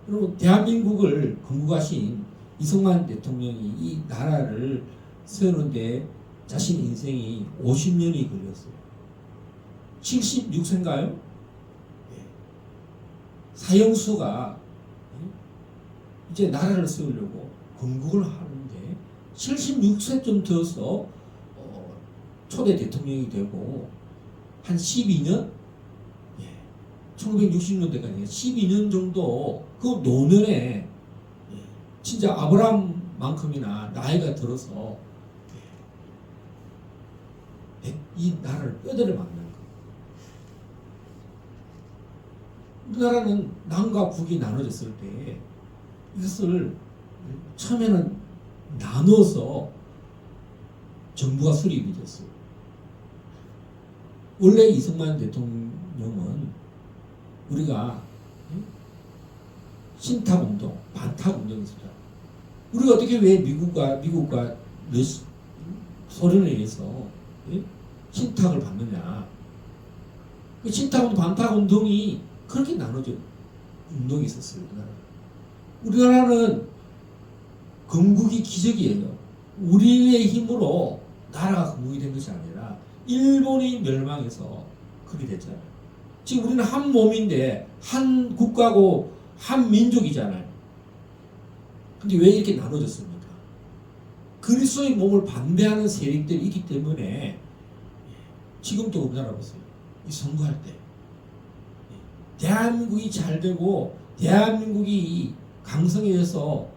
여러분, 대한민국을 건국하신 이승만 대통령이 이 나라를 세우는데 자신 인생이 50년이 걸렸어요. 76세인가요? 사형수가 이제 나라를 세우려고 건국을 하는데 76세쯤 되어서 초대 대통령이 되고 한 12년? 1960년대까지 12년 정도 그 노년에 진짜 아브라함만큼이나 나이가 들어서 이 나라를 뼈대를 막는 거예요. 우리나라는 남과 북이 나눠졌을 때 이것을 처음에는 나눠서 정부가 수립이 됐어요. 원래 이승만 대통령은 우리가 신탁운동, 반탁운동이 있었잖아요. 우리가 어떻게 왜 미국과 소련에 의해서 신탁을 받느냐. 그 신탁운동, 반탁운동이 그렇게 나눠져 운동이 있었어요. 우리나라는 건국이 기적이에요. 우리의 힘으로 나라가 건국이 된 것이 아니라 일본이 멸망해서 그렇게 됐잖아요. 지금 우리는 한 몸인데 한 국가고 한 민족이잖아요. 근데 왜 이렇게 나눠졌습니까? 그리스도의 몸을 반대하는 세력들이 있기 때문에 지금도 우리나라 보세요. 이 선거할 때 대한민국이 잘 되고 대한민국이 강성해서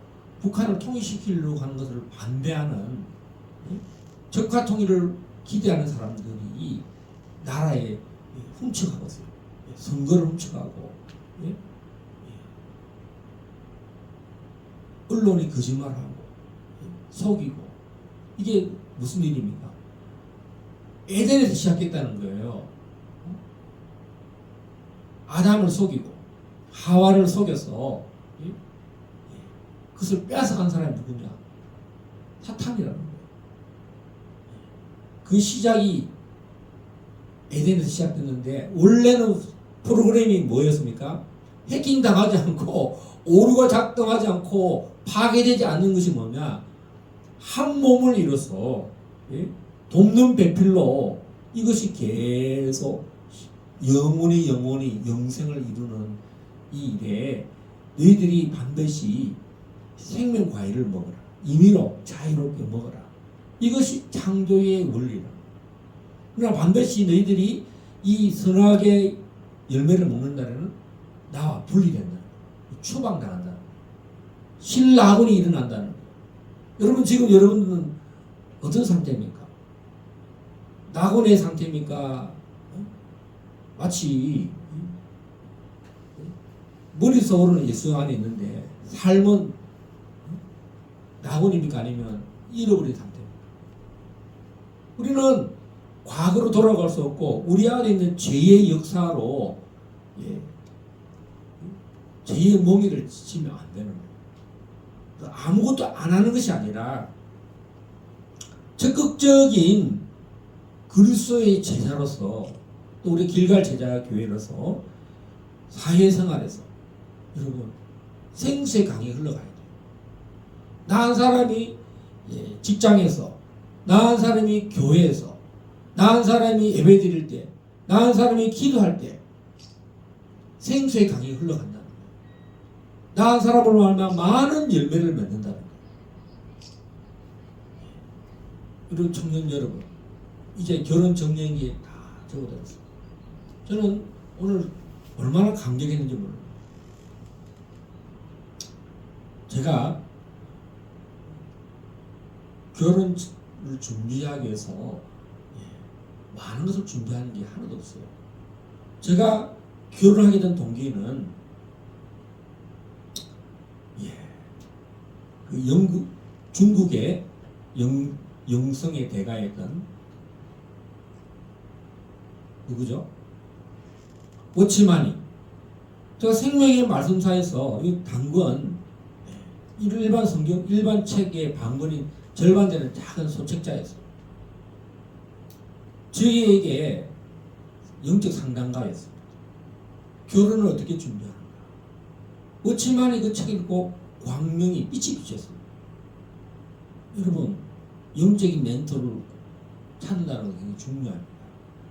북한을 통일시키려고 하는 것을 반대하는 적화 통일을 기대하는 사람들이 나라에 훔쳐가고 있어요. 선거를 훔쳐가고 언론이 거짓말하고 속이고 이게 무슨 일입니까? 에덴에서 시작했다는 거예요. 아담을 속이고 하와를 속여서 그것을 빼앗아간 사람이 누구냐? 사탄이라는 거예요. 그 시작이 에덴에서 시작됐는데 원래는 프로그램이 뭐였습니까? 해킹 당하지 않고 오류가 작동하지 않고 파괴되지 않는 것이 뭐냐? 한 몸을 이뤄서 돕는 배필로 이것이 계속 영원히 영생을 이루는 이 일에 너희들이 반드시 생명 과일을 먹어라. 임의로 자유롭게 먹어라. 이것이 창조의 원리라. 그러나 반드시 너희들이 이 선악의 열매를 먹는 날에는 나와 분리된다. 추방당한다. 신라군이 일어난다는 거예요. 여러분 지금 여러분들은 어떤 상태입니까? 낙원의 상태입니까? 마치 머릿속으로는 예수 안에 있는데 삶은 낙원입니까? 아니면 잃어버린 상태입니까? 우리는 과거로 돌아갈 수 없고 우리 안에 있는 죄의 역사로 죄의 멍에를 지치면 안 되는 거예요. 아무것도 안 하는 것이 아니라 적극적인 그리스도의 제자로서 또 우리 길갈 제자 교회로서 사회생활에서 여러분 생수의 강이 흘러가야 돼요. 나 한 사람이 직장에서, 나 한 사람이 교회에서, 나 한 사람이 예배드릴 때, 나 한 사람이 기도할 때 생수의 강이 흘러간다는 거예요. 나 한 사람으로 말하면 많은 열매를 맺는다는 거예요. 그리고 청년 여러분, 이제 결혼 정년기에 다 적어들었어요. 저는 오늘 얼마나 감격했는지 몰라요. 제가 결혼을 준비하기 위해서 많은 것을 준비하는 게 하나도 없어요. 제가 결혼하게 된 동기는 그 중국의 영성의 대가였던 누구죠? 워치마니. 제가 생명의 말씀사에서 이 단권 일반 성경 일반 책의 반권이 절반 되는 작은 소책자였어요. 저희에게 영적 상담가였습니다. 결혼을 어떻게 준비하는가. 워치마니 그 책을 읽고 광명이 빛이 비쳤습니다. 여러분 영적인 멘토를 찾는다는 게 굉장히 중요합니다.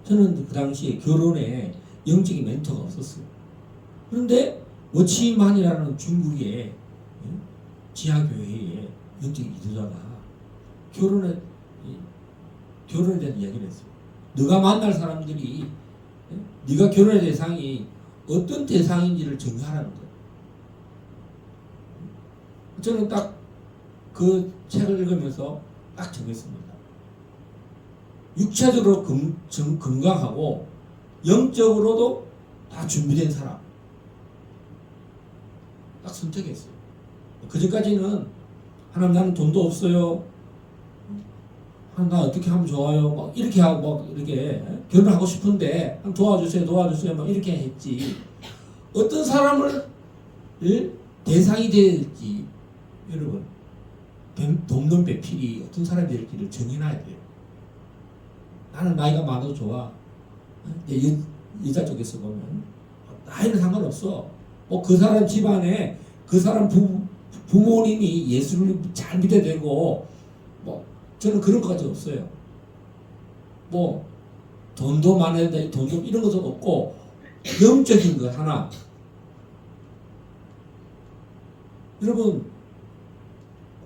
저는 그 당시에 결혼에 영적인 멘토가 없었어요. 그런데 워치만이라는 중국의 지하교회의 영적인 지도자가 결혼에 대한 이야기를 했어요. 네가 만날 사람들이 네가 결혼의 대상이 어떤 대상인지를 정하라는 거예요. 저는 딱 그 책을 읽으면서 딱 정했습니다. 육체적으로 건강하고 영적으로도 다 준비된 사람. 딱 선택했어요. 그전까지는 하나님 나는 돈도 없어요. 하나님 나 어떻게 하면 좋아요. 막 이렇게 하고 막 이렇게 결혼하고 싶은데 도와주세요, 도와주세요. 막 이렇게 했지. 어떤 사람을 대상이 될지 여러분 돕는 배필이 어떤 사람이 될지를 정해놔야 돼요. 나는 나이가 많아도 좋아. 여자 쪽에서 보면 나이는 상관없어. 뭐 그 사람 집안에 그 사람 부모님이 예수를 잘 믿어야 되고 뭐 저는 그런 것까지 없어요. 뭐 돈도 많아야 돼, 돈도 이런 것도 없고 영적인 거 하나. 여러분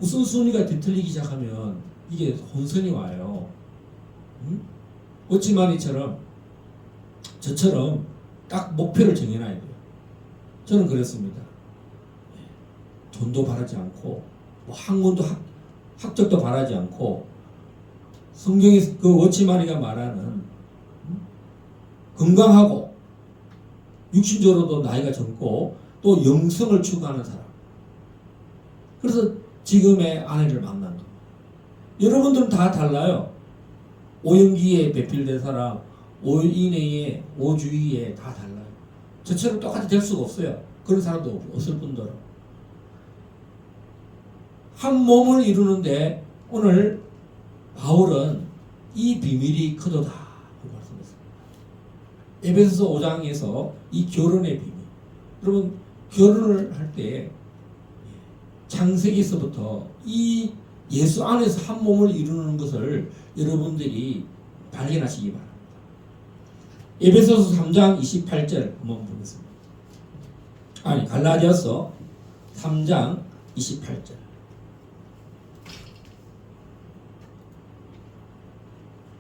우선순위가 뒤틀리기 시작하면 이게 혼선이 와요. 오치마니처럼 저처럼 딱 목표를 정해놔야 돼요. 저는 그랬습니다. 돈도 바라지 않고 뭐 학문도 학적도 바라지 않고 성경에 그 워치마니가 말하는 건강하고 육신적으로도 나이가 젊고 또 영성을 추구하는 사람. 그래서 지금의 아내를 만난 겁니다. 여러분들은 다 달라요. 오영기에 배필된 사람, 오인회에, 오주의에 다 달라요. 저처럼 똑같이 될 수가 없어요. 그런 사람도 없을 뿐더러. 한 몸을 이루는데 오늘 바울은 이 비밀이 크도다 말씀했습니다. 에베소서 5장에서 이 결혼의 비밀. 여러분 결혼을 할 때 창세기에서부터 이 예수 안에서 한 몸을 이루는 것을 여러분들이 발견하시기 바랍니다. 에베소서 3장 28절 한번 보겠습니다. 아니 갈라디아서 3장 28절.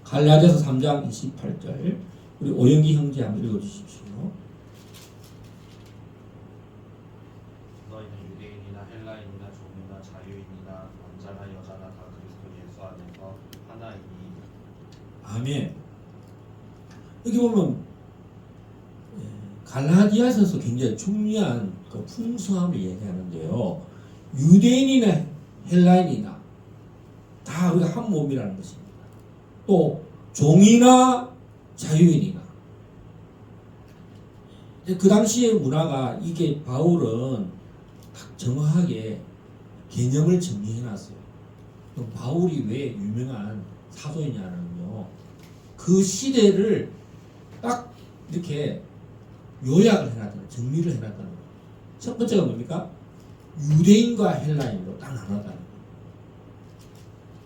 갈라디아서 3장 28절. 우리 오영기 형제 한번 읽어주십시오.
너희는 유대인이나 헬라인이나 종이나 자유인이나 남자나 여자나 다 그리스도 예수 안에서 하나이니.
아멘. 여기 보면 갈라디아서에서 굉장히 중요한 그 풍성함을 얘기하는데요. 유대인이나 헬라인이나 다 우리가 한 몸이라는 것입니다. 또 종이나 자유인이나 그 당시의 문화가 이게 바울은 딱 정확하게 개념을 정리해놨어요. 그럼 바울이 왜 유명한 사도이냐는요. 그 시대를 딱 이렇게 요약을 해놨다는, 정리를 해놨다는 거예요. 첫 번째가 뭡니까? 유대인과 헬라인으로 딱 나눴다는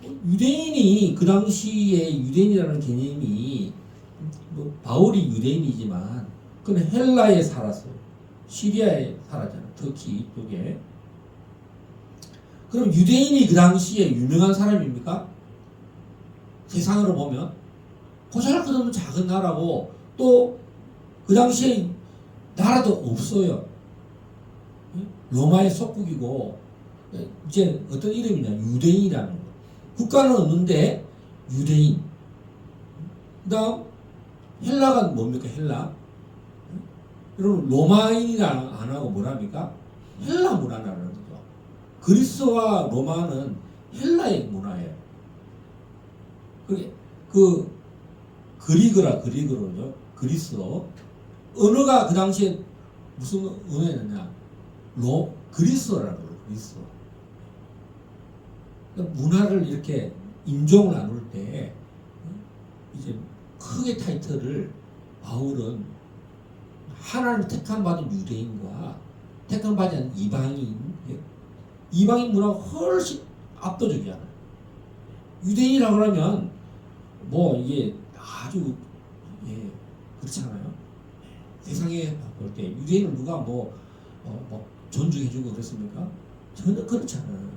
거예요. 유대인이 그 당시에 유대인이라는 개념이 뭐 바울이 유대인이지만 그는 헬라에 살았어요. 시리아에 살았잖아요. 터키 쪽에. 그럼 유대인이 그 당시에 유명한 사람입니까? 세상으로 보면 보잘것없는 작은 나라고 또 그 당시에 나라도 없어요. 로마의 속국이고 이제 어떤 이름이냐 유대인이라는 거. 국가는 없는데 유대인. 그다음 헬라가 뭡니까 헬라? 여러분 로마인이랑 안 하고 뭐랍니까? 헬라 문화라는 거죠. 그리스와 로마는 헬라의 문화예요. 그 그리그로죠. 그리스어. 언어가 그 당시에 무슨 언어였냐? 그리스어라는 거예요. 그리스어. 그러니까 문화를 이렇게 인종을 나눌 때 이제 크게 타이틀을 바울은 하나님 택함 받은 유대인과 택함 받지 않은 이방인 문화가 훨씬 압도적이잖아요. 유대인이라고 하면 뭐 이게 아주 그렇잖아요. 세상에 볼 때 유대인을 누가 뭐 존중해주고 그랬습니까? 전혀 그렇지 않아요.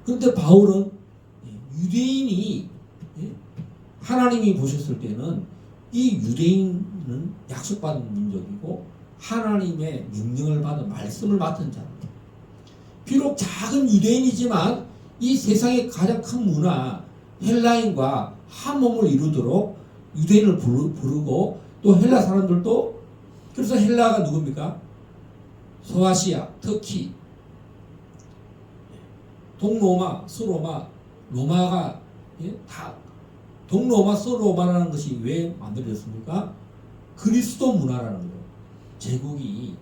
그런데 바울은 유대인이 하나님이 보셨을 때는 이 유대인은 약속받은 민족이고 하나님의 명령을 받은 말씀을 맡은 자입니다. 비록 작은 유대인이지만 이 세상의 가장 큰 문화 헬라인과 한 몸을 이루도록 유대인을 부르고 또 헬라 사람들도 그래서 헬라가 누굽니까? 소아시아, 터키, 동로마, 서로마, 로마가 다 동로마, 서로마라는 것이 왜 만들어졌습니까? 그리스도 문화라는 거예요. 제국이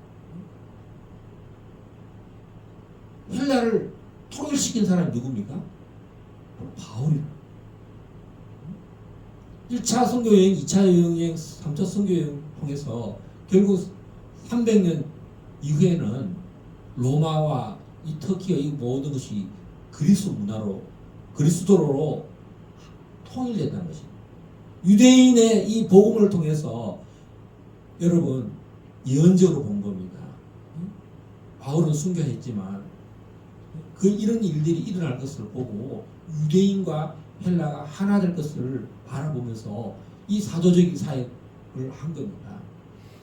헬라를 통일시킨 사람이 누굽니까? 바울이에요. 1차 선교여행, 2차 여행, 3차 선교여행 통해서 결국 300년 이후에는 로마와 이 터키의 이 모든 것이 그리스도 문화로, 그리스도로 통일됐다는 것입니다. 유대인의 이 복음을 통해서 여러분 예언적으로 본 겁니다. 바울은 순교했지만 그 이런 일들이 일어날 것을 보고 유대인과 헬라가 하나 될 것을 바라보면서 이 사도적인 사역을 한 겁니다.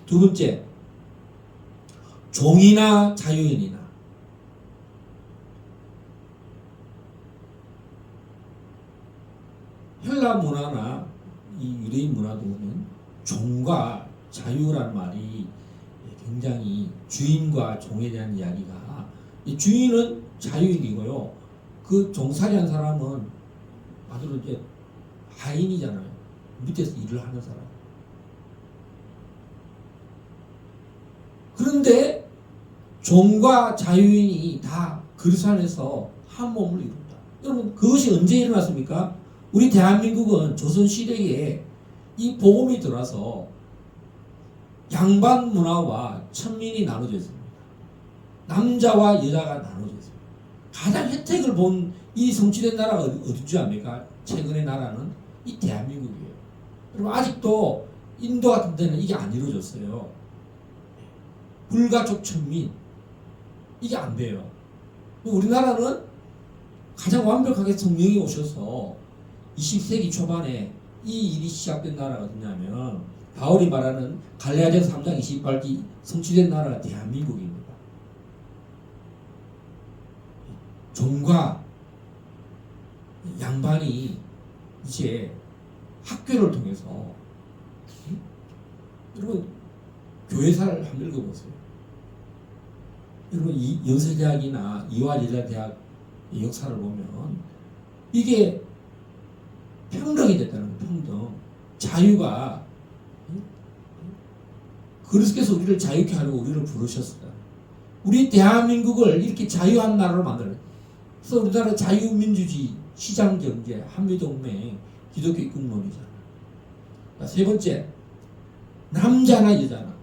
두 번째, 종이나 자유인이나 헬라 문화나 이 유대인 문화도 보면 종과 자유라는 말이 굉장히 주인과 종에 대한 이야기가, 이 주인은 자유인이고요. 그 종살이한 사람은 아주 이제 하인이잖아요. 밑에서 일을 하는 사람. 그런데 종과 자유인이 다 그리스도 안에서 한 몸을 이룬다. 여러분 그것이 언제 일어났습니까? 우리 대한민국은 조선시대에 이 복음이 들어와서 양반 문화와 천민이 나눠져 있습니다. 남자와 여자가 나눠져 있습니다. 가장 혜택을 본 이 성취된 나라가 어디 줄 압니까? 최근의 나라는 이 대한민국이에요. 여러분 아직도 인도 같은 데는 이게 안 이루어졌어요. 불가촉 천민 이게 안 돼요. 우리나라는 가장 완벽하게 성령이 오셔서 20세기 초반에 이 일이 시작된 나라가 어디냐면 바울이 말하는 갈라디아서 3장 28절 성취된 나라가 대한민국입니다. 종과 양반이 이제 학교를 통해서 여러분 교회사를 한번 읽어보세요. 여러분 이 여세대학이나 이화여자대학 역사를 보면 이게 평등이 됐다는 거예요. 평등. 자유가 그리스도께서 우리를 자유케 하려고 우리를 부르셨다. 우리 대한민국을 이렇게 자유한 나라로 만들어요. 그래서 우리나라 자유민주주의, 시장경제, 한미동맹, 기독교 입국론이잖아. 세 번째, 남자나 여자나.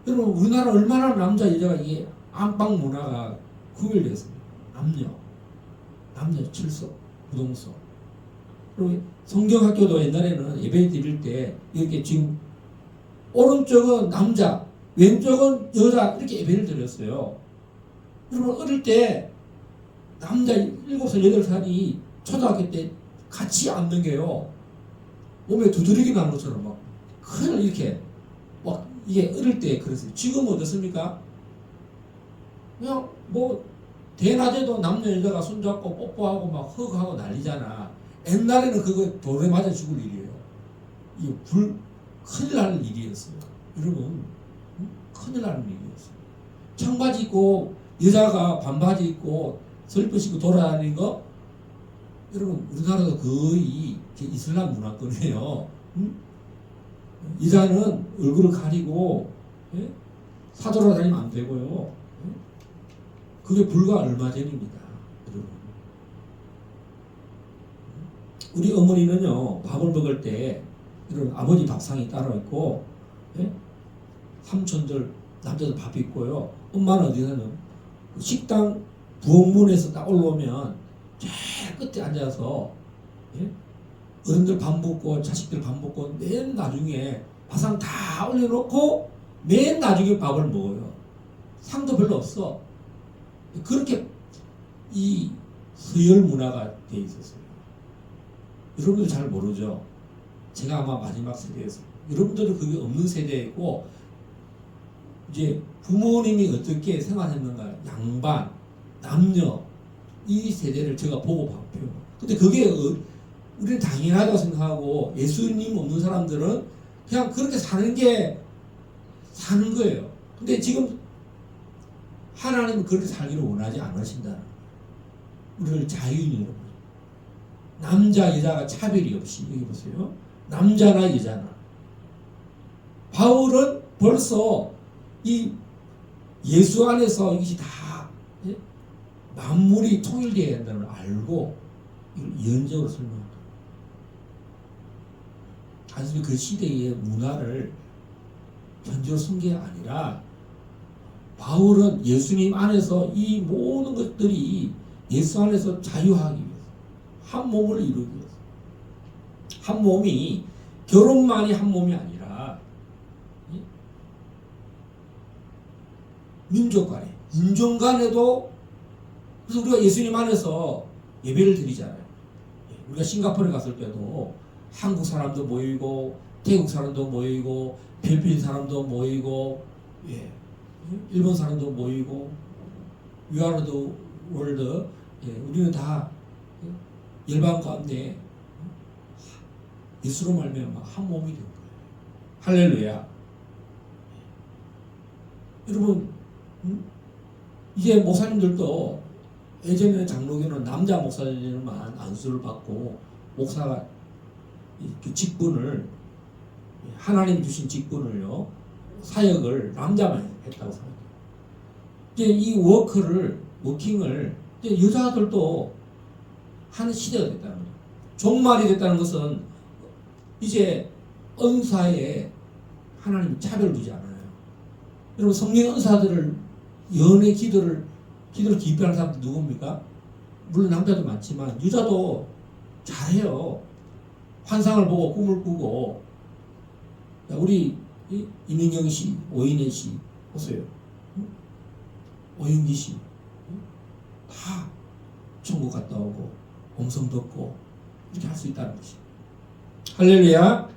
여러분 우리나라 얼마나 남자 여자가 이게 안방 문화가 구별되었습니다. 남녀 칠석, 부동석. 그리고 성경학교도 옛날에는 예배 드릴 때 이렇게 지금 오른쪽은 남자, 왼쪽은 여자 이렇게 예배를 드렸어요. 여러분 어릴 때 남자 7살, 8살이 초등학교 때 같이 앉는 게요. 몸에 두드러기 나는 것처럼 막 큰일 이렇게 막 이게 어릴 때 그랬어요. 지금은 어떻습니까? 그냥 뭐 대낮에도 남녀 여자가 손잡고 뽀뽀하고 막 허그하고 난리잖아. 옛날에는 그거 돌에 맞아 죽을 일이에요. 이게 큰일 나는 일이었어요. 여러분 큰일 나는 일이었어요. 청바지 입고 여자가 반바지 입고 슬퍼 신고 돌아다니는 거 여러분 우리나라도 거의 이슬람 문화권이에요. 여자는 얼굴을 가리고 사돌아다니면 안 되고요. 그게 불과 얼마 전입니다. 여러분. 우리 어머니는요 밥을 먹을 때 이런 아버지 밥상이 따로 있고 삼촌들 남자들 밥 있고요. 엄마는 어디서는 식당 부엌문에서 딱 올라오면 제일 끝에 앉아서 어른들 밥 먹고 자식들 밥 먹고 맨 나중에 밥상 다 올려놓고 맨 나중에 밥을 먹어요. 상도 별로 없어. 그렇게 이 서열 문화가 돼 있었어요. 여러분들 잘 모르죠? 제가 아마 마지막 세대였어요. 여러분들은 그게 없는 세대이고 이제 부모님이 어떻게 생활했는가 양반, 남녀 이 세대를 제가 보고 봤고요. 근데 그게 우리는 당연하다고 생각하고 예수님 없는 사람들은 그냥 그렇게 사는 게 사는 거예요. 근데 지금 하나님은 그렇게 살기를 원하지 않으신다는 거예요. 우리를 자유인으로. 남자 여자가 차별이 없이 여기 보세요. 남자나 여자나. 바울은 벌써 이 예수 안에서 이것이 다 만물이 통일되어야 한다는 걸 알고 이걸 예언적으로 설명합니다. 단순히 그 시대의 문화를 편지로 쓴 게 아니라 바울은 예수님 안에서 이 모든 것들이 예수 안에서 자유하기 위해서 한 몸을 이루기 위해서 한 몸이 결혼만이 한 몸이 아니라 민족 간에 인종 간에도 그래서 우리가 예수님 안에서 예배를 드리잖아요. 우리가 싱가포르에 갔을 때도 한국 사람도 모이고 태국 사람도 모이고 필리핀 사람도 모이고 일본 사람도 모이고 위아르드 월드 우리는 다 열방 가운데 예수로 말미암아 한 몸이 된 거예요. 할렐루야. 여러분 이제 목사님들도 예전에는 장로교는 남자 목사님만 안수를 받고 목사가 그 직분을 하나님 주신 직분을요 사역을 남자만 했다고 생각해요. 이제 이 워킹을 이제 여자들도 하는 시대가 됐다는 거예요. 종말이 됐다는 것은 이제 은사에 하나님 차별 두지 않아요. 여러분 성령 은사들을 연애 기도를 기입하는 사람들 누굽니까? 물론 남자도 많지만 여자도 잘해요. 환상을 보고 꿈을 꾸고 우리 이민경 씨, 오인혜 씨 보세요. 오윤기 씨 다 천국 갔다 오고 음성 듣고 이렇게 할 수 있다는 것이. 할렐루야.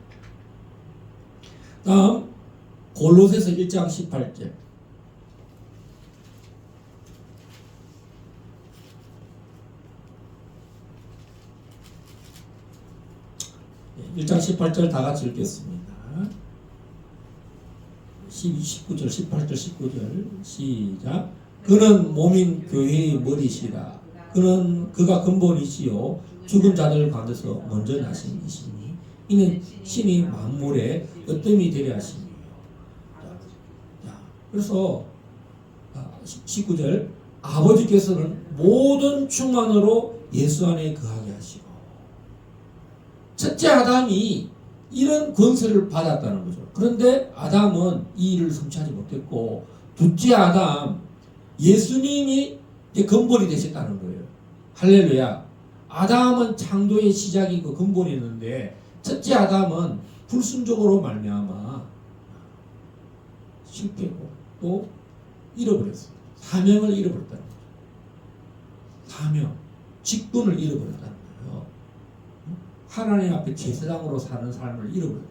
다음 골로새서 1장 18절. 1장 18절 다 같이 읽겠습니다. 19절, 18절, 19절 시작. 그는 몸인 교회의 머리시라. 그가 근본이시요 죽은 자들 가운데서 먼저 나신 이시니 이는 신이 만물의 으뜸이 되려 하심이요. 그래서 19절 아버지께서는 모든 충만으로 예수 안에 거하게 하시고 첫째 아담이 이런 권세를 받았다는 거죠. 그런데 아담은 이 일을 성취하지 못했고 둘째 아담 예수님이 이제 근본이 되셨다는 거예요. 할렐루야. 아담은 창조의 시작이고 근본이었는데 첫째 아담은 불순종으로 말미암아 실패고 또 잃어버렸어요. 사명을 잃어버렸다는 거죠. 사명, 직분을 잃어버렸다는 거예요. 하나님 앞에 제사장으로 사는 삶을 잃어버렸다.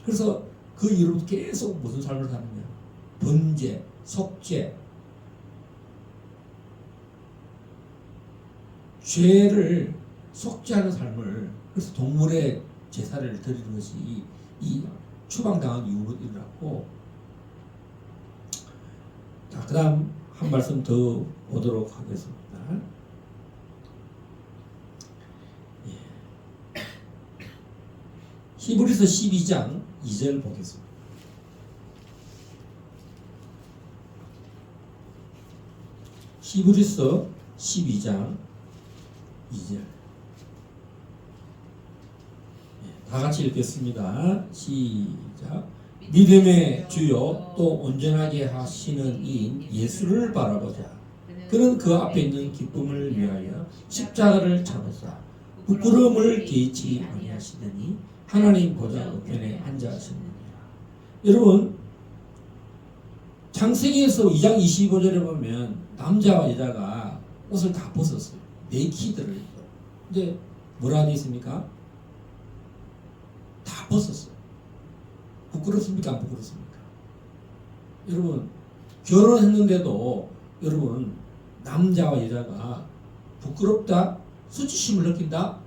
그래서 그 이후로 계속 무슨 삶을 사느냐? 번제, 속죄, 죄를 속죄하는 삶을 그래서 동물의 제사를 드리는 것이 이 추방당한 이후로 일어났고 자, 그 다음 한 말씀 더 보도록 하겠습니다. 히브리서 12장 2절 보겠습니다. 히브리서 12장 2절 다 같이 읽겠습니다. 시작. 믿음의 주요 또 온전하게 하시는 이인 예수를 바라보자. 그는 그 앞에 있는 기쁨을 위하여 십자가를 참으사 부끄러움을 개의치 아니하시더니 하나님 보좌 우편에 앉아있습니다. 여러분 창세기에서 2장 25절에 보면 남자와 여자가 옷을 다 벗었어요. 네이키드를. 근데 뭐라 되어 있습니까? 다 벗었어요. 부끄럽습니까? 안 부끄럽습니까? 여러분 결혼했는데도 여러분 남자와 여자가 부끄럽다? 수치심을 느낀다?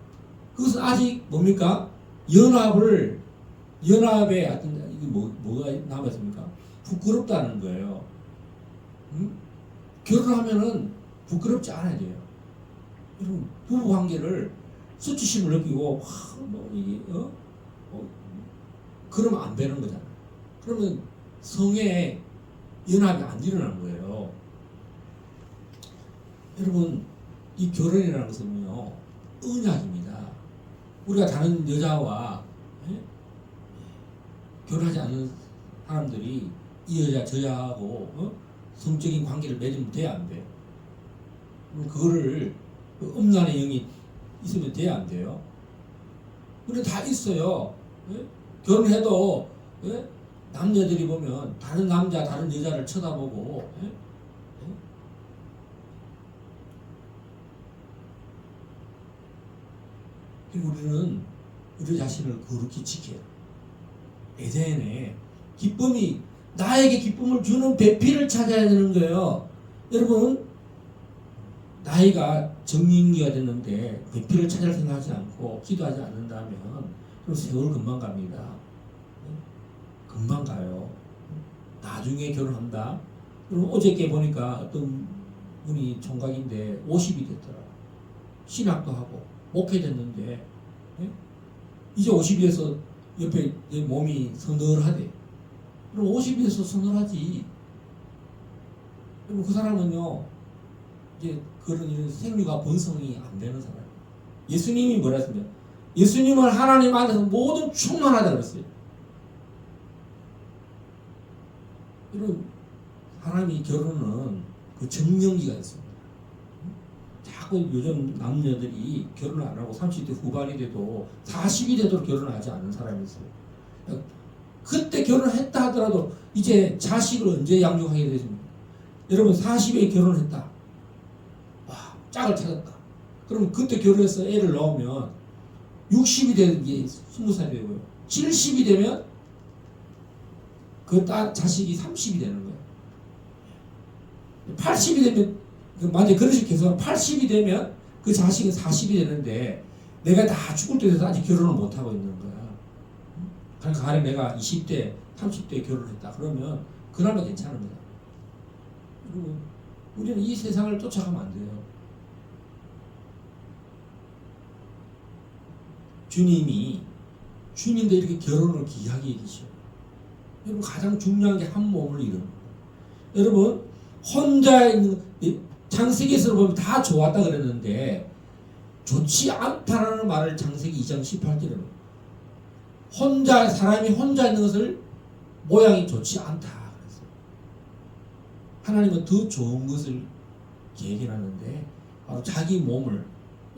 그것은 아직 뭡니까? 연합에 하여튼 뭐가 남았습니까? 부끄럽다는 거예요. 결혼하면은 부끄럽지 않아야 돼요. 여러분 부부 관계를 수치심을 느끼고 뭐 이게 그러면 안 되는 거잖아요. 그러면 성의 연합이 안 일어나는 거예요. 여러분 이 결혼이라는 것은요 언약입니다. 우리가 다른 여자와 결혼하지 않는 사람들이 이 여자 저 여자하고 성적인 관계를 맺으면 돼야 안 돼요? 그거를 음란의 영이 있으면 돼야 안 돼요? 우리 다 있어요. 결혼해도 남자들이 보면 다른 남자 다른 여자를 쳐다보고 우리는 우리 자신을 거룩히 지켜요. 에덴에 기쁨이 나에게 기쁨을 주는 배필을 찾아야 되는 거예요. 여러분 나이가 정인기가 됐는데 배필을 찾을 생각하지 않고 기도하지 않는다면 그럼 세월 금방 갑니다. 금방 가요. 나중에 결혼한다. 그럼 어저께 보니까 어떤 분이 총각인데 50이 됐더라. 신학도 하고 목회됐는데 이제 50에서 옆에 내 몸이 서늘하대. 그럼 50에서 서늘하지. 그럼 그 사람은요 이제 그런 생리가 본성이 안 되는 사람. 예수님이 뭐라 했습니까? 예수님은 하나님 안에서 모든 충만하다 그랬어요. 이런 사람이 결혼은 그 정령기가 있습니다. 자꾸 요즘 남녀들이 결혼을 안 하고 30대 후반이 돼도 40이 되도록 결혼하지 않는 사람이 있어요. 그때 결혼했다 하더라도 이제 자식을 언제 양육하게 되십니까? 여러분 40에 결혼했다. 와, 짝을 찾았다. 그럼 그때 결혼해서 애를 낳으면 60이 되는 게 20살이 되고요. 70이 되면 그 자식이 30이 되는 거예요. 80이 되면 만약에 그런 식으로 계산하면 80이 되면 그 자식은 40이 되는데 내가 다 죽을 때 돼서 아직 결혼을 못하고 있는 거야. 그러니까 가령 내가 20대, 30대에 결혼했다. 그러면 그나마 괜찮은 거야. 그리고 우리는 이 세상을 쫓아가면 안 돼요. 주님도 이렇게 결혼을 귀하게 해주셔. 여러분 가장 중요한 게 한 몸을 이루는 거예요. 여러분 혼자 있는 창세기에서 보면 다 좋았다 그랬는데 좋지 않다라는 말을 창세기 2장 18절에 사람이 혼자 있는 것을 모양이 좋지 않다 그랬어요. 하나님은 더 좋은 것을 계획하는데 바로 자기 몸을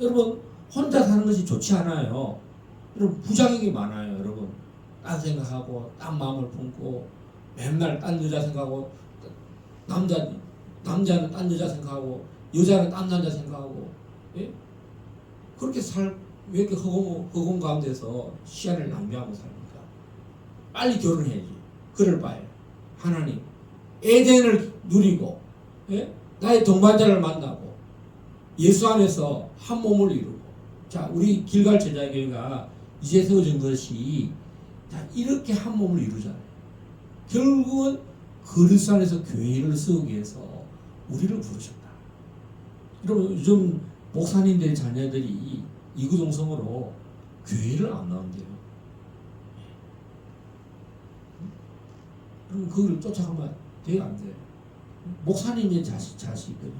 여러분 혼자 사는 것이 좋지 않아요. 여러분 부작용이 많아요. 여러분 딴 생각하고 딴 마음을 품고 맨날 딴 여자 생각하고 남자는 딴 여자 생각하고 여자는 딴 남자 생각하고 그렇게 왜 이렇게 허공 가운데서 시간을 낭비하고 삽니까? 빨리 결혼해야지. 그럴 바에 하나님 에덴을 누리고 나의 동반자를 만나고 예수 안에서 한 몸을 이루고 자 우리 길갈 제자교회가 이제 세워진 것이 자 이렇게 한 몸을 이루잖아요. 결국은 그리스도 안에서 교회를 세우기 위해서 우리를 부르셨다. 여러분 요즘 목사님들의 자녀들이 이구동성으로 교회를 안 나온대요. 그럼 그걸 쫓아가면 돼요, 안 돼요? 목사님의 자식들이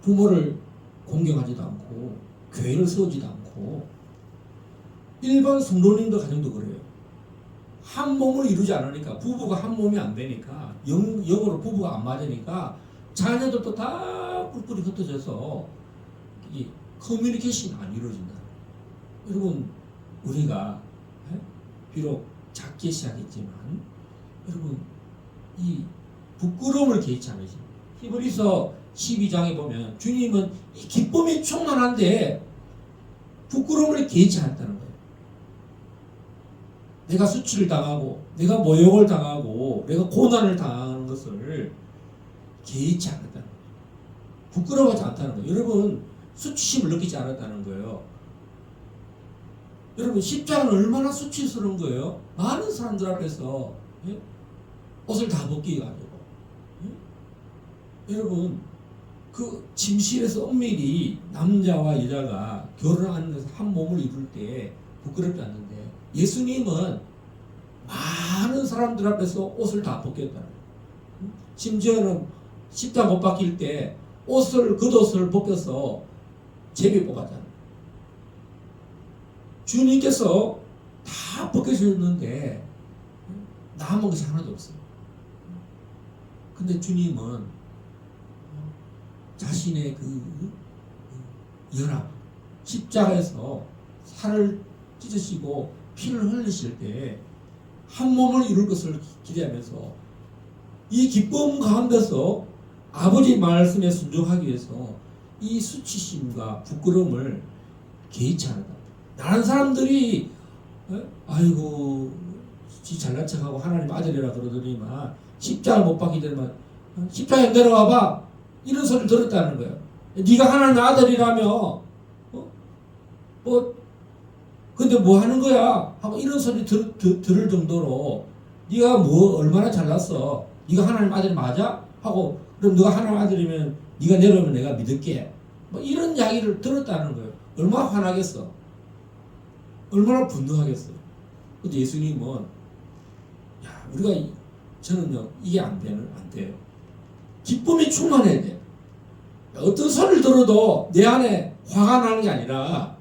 부모를 공경하지도 않고 교회를 세우지도 않고 일반 성도님들 가정도 그래요. 한 몸을 이루지 않으니까 부부가 한 몸이 안 되니까 영으로 부부가 안 맞으니까 자녀들도 다 뿔뿔이 흩어져서 이 커뮤니케이션이 안 이루어진다. 여러분 우리가 비록 작게 시작했지만 여러분 이 부끄러움을 개의치 않으십니다. 히브리서 12장에 보면 주님은 이 기쁨이 충만한데 부끄러움을 개의치 않았다는 거예요. 내가 수치를 당하고 내가 모욕을 당하고 내가 고난을 당하는 것을 개의치 않았다는 거예요. 부끄러워하지 않다는 거예요. 여러분 수치심을 느끼지 않았다는 거예요. 여러분 십자가는 얼마나 수치스러운 거예요. 많은 사람들 앞에서 옷을 다 벗겨가지고. 여러분, 그 침실에서 엄밀히 남자와 여자가 결혼하는 데서 한 몸을 이룰 때 부끄럽지 않는데, 예수님은 많은 사람들 앞에서 옷을 다 벗겼다는 거예요. 심지어는 십자가 못 박힐 때 겉옷을 벗겨서 제비 뽑았잖아요. 주님께서 다 벗겨주셨는데 남은 것이 하나도 없어요. 근데 주님은 자신의 그 연합, 십자가에서 살을 찢으시고 피를 흘리실 때 한 몸을 이룰 것을 기대하면서 이 기쁨 가운데서 아버지 말씀에 순종하기 위해서 이 수치심과 부끄러움을 개의치 않았다. 다른 사람들이 아이고 지 잘난 척하고 하나님 아들이라 그러더니만 십자가 못 박기 전에만 십자가에 내려와봐 이런 소리를 들었다는 거예요. 네가 하나님 아들이라며 근데 뭐 하는 거야 하고 이런 소리 들을 정도로 네가 뭐 얼마나 잘났어, 네가 하나님 아들 맞아? 하고 그럼 네가 하나님 아들이면 네가 내려오면 내가 믿을게, 뭐 이런 이야기를 들었다는 거예요. 얼마나 화나겠어, 얼마나 분노하겠어. 근데 예수님은 저는요 이게 안 돼요. 기쁨이 충만해야 돼. 어떤 소리를 들어도 내 안에 화가 나는 게 아니라,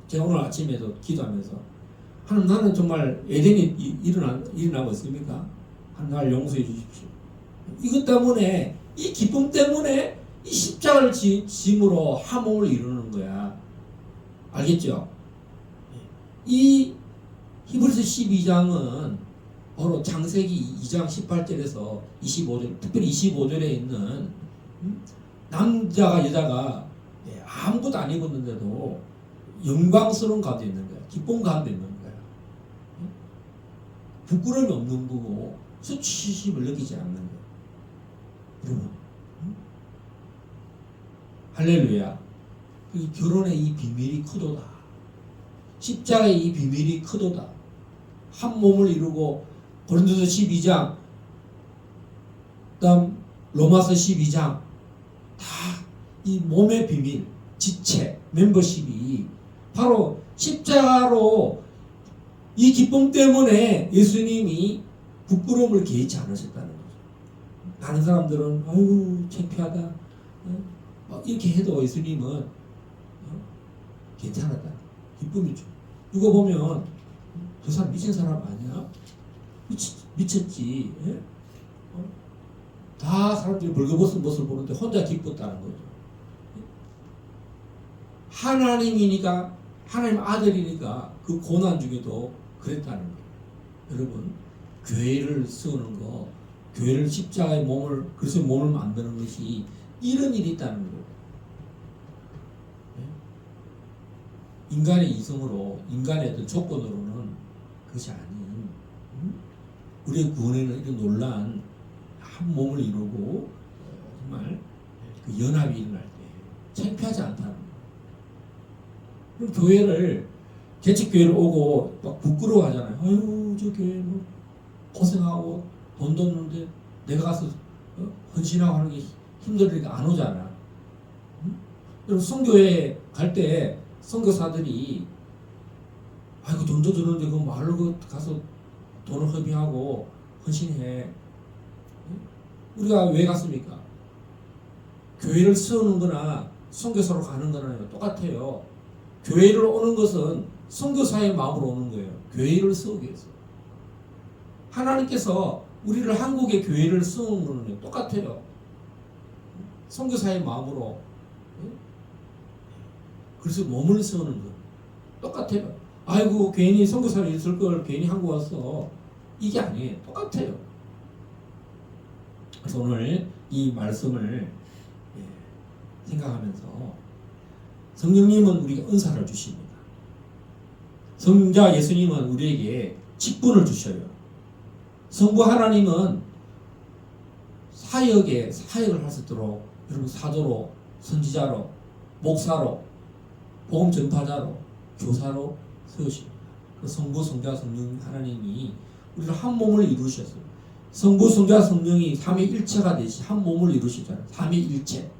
제가 오늘 아침에도 기도하면서 하나님 나는 정말 에덴이 일어나고 있습니까? 하나님 나를 용서해 주십시오. 이것 때문에, 이 기쁨 때문에 이 십자가를 짐으로 한 몸을 이루는 거야. 알겠죠? 이 히브리서 12장은 바로 창세기 2장 18절에서 25절, 특별히 25절에 있는 남자가 여자가 아무것도 안 입었는데도 영광스러운 가운데 있는 거야. 기쁨 가운데 있는 거야. 부끄러움이 없는 거고 수치심을 느끼지 않는 거야. 여러분, 할렐루야. 이 결혼의 이 비밀이 크도다. 십자가의 이 비밀이 크도다. 한 몸을 이루고 고린도서 12장, 그다음 로마서 12장 다 이 몸의 비밀, 지체, 멤버십이 바로 십자가로 이 기쁨 때문에 예수님이 부끄러움을 개의치 않으셨다는 거죠. 다른 사람들은 아유 창피하다 이렇게 해도 예수님은 괜찮았다. 기쁨이죠. 누가 보면 저 사람 미친 사람 아니야? 미쳤지. 예? 다 사람들이 벌거벗은 모습을 보는데 혼자 기뻤다는 거죠. 하나님이니까, 하나님 아들이니까 그 고난 중에도 그랬다는 거예요. 여러분, 교회를 세우는 거, 교회를 십자가의 몸을, 그래서 몸을 만드는 것이 이런 일이 있다는 거예요. 인간의 이성으로, 인간의 어떤 조건으로는 그것이 아닌, 우리의 구원에는 이런 놀란 한 몸을 이루고 정말 그 연합이 일어날 때 창피하지 않다는 거예요. 그럼 교회를, 개척교회를 오고 막 부끄러워하잖아요. 아유 저 교회 뭐 고생하고 돈 뒀는데 내가 가서 헌신하고 하는 게 힘들으니까 안 오잖아. 여러분, 선교회 갈 때 선교사들이 아이고 돈도 주는데 그 말로 가서 돈을 허비하고 헌신해. 우리가 왜 갔습니까? 교회를 세우는 거나 선교사로 가는 거나 똑같아요. 교회를 오는 것은 선교사의 마음으로 오는 거예요. 교회를 세우기 위해서. 하나님께서 우리를 한국의 교회를 세우는 거는 똑같아요. 선교사의 마음으로. 그래서 몸을 세우는 거 똑같아요. 아이고 괜히 선교사로 있을 걸 괜히 한국 와서, 이게 아니에요. 똑같아요. 그래서 오늘 이 말씀을 생각하면서, 성령님은 우리에게 은사를 주십니다. 성자 예수님은 우리에게 직분을 주셔요. 성부 하나님은 사역을 할 수 있도록 여러분 사도로, 선지자로, 목사로, 복음 전파자로, 교사로 세우십니다. 그 성부, 성자, 성령 하나님이 우리를 한 몸을 이루셨어요. 성부, 성자, 성령이 삼위일체가 되시 한 몸을 이루시잖아요. 삼위일체.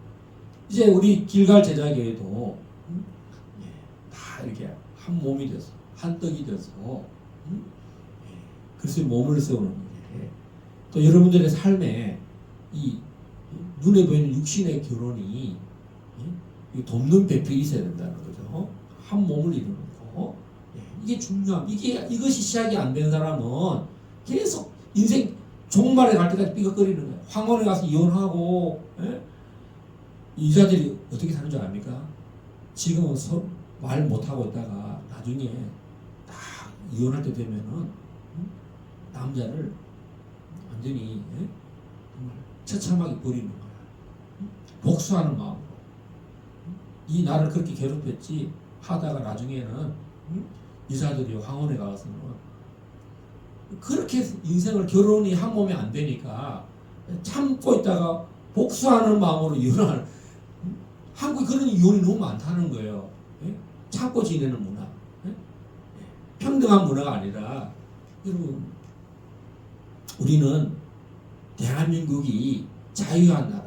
이제 우리 길갈 제자교회도 다 이렇게 한 몸이 돼서 한 떡이 돼서 그래서 몸을 세우는 게 또 여러분들의 삶에 이 눈에 보이는 육신의 결혼이 돕는 배필이 있어야 된다는 거죠. 한 몸을 이루는 거. 이게 중요함. 이것이 시작이 안 된 사람은 계속 인생 종말에 갈 때까지 삐걱거리는 거예요. 황혼에 가서 이혼하고, 여자들이 어떻게 사는 줄 압니까? 지금은 말 못하고 있다가 나중에 딱 이혼할 때 되면은 남자를 완전히 정말 처참하게 버리는 거야. 복수하는 마음으로. 이 나를 그렇게 괴롭혔지 하다가 나중에는 여자들이 황혼에 가서는 그렇게 인생을 결혼이 한 몸이 안 되니까 참고 있다가 복수하는 마음으로 이혼을 한국에 그런 이혼이 너무 많다는 거예요. 참고 지내는 문화. 평등한 문화가 아니라 여러분 우리는 대한민국이 자유한 나라,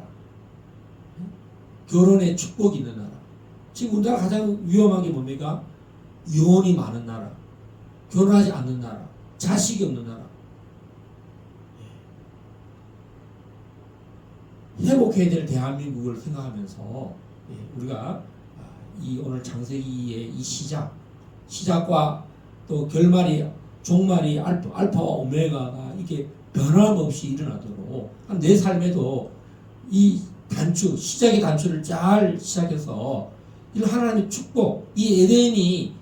결혼에 축복이 있는 나라. 지금 우리나라 가장 위험한 게 뭡니까? 이혼이 많은 나라, 결혼하지 않는 나라, 자식이 없는 나라. 회복해야 될 대한민국을 생각하면서 우리가 이 오늘 창세기의 이 시작과 또 결말이 종말이 알파와 오메가가 이게 변함없이 일어나도록 내 삶에도 이 시작의 단추를 잘 시작해서 이 하나님의 축복, 이 에덴이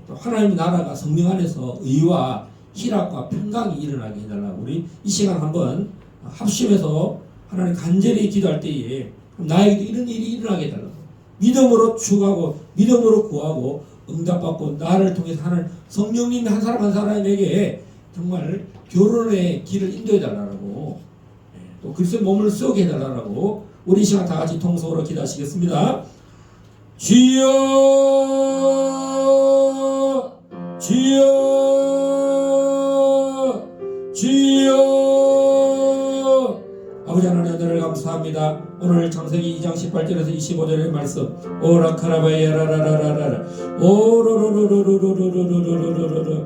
또 하나님의 나라가 성령 안에서 의와 희락과 평강이 일어나게 해달라고 우리 이 시간 한번 합심해서 하나님 간절히 기도할 때에 나에게도 이런 일이 일어나게 해달라고 믿음으로 추구하고 믿음으로 구하고 응답받고 나를 통해서 하는 성령님이 한 사람 한 사람에게 정말 결혼의 길을 인도해 달라고 또 그리스도의 몸을 쏘게 해달라고 우리 이 시간 다 같이 통성으로 기도하시겠습니다. 주여 주여 주여 아버지 하나님 은혜를 감사합니다. 오늘 창세기 2장 18절에서 25절의 말씀 오라카라바야라라라라라 오로로로로로로로로로로로로로로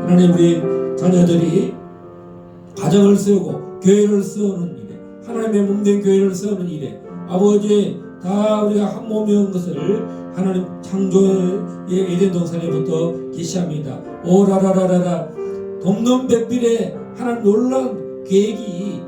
하나님 우리 자녀들이 가정을 세우고 교회를 세우는 일에 하나님의 몸된 교회를 세우는 일에 아버지 다 우리가 한 몸이온 것을 하나님 창조의 에덴 동산에부터 계시합니다. 오라라라라라 돕는 배필에 하나님 놀라운 계획이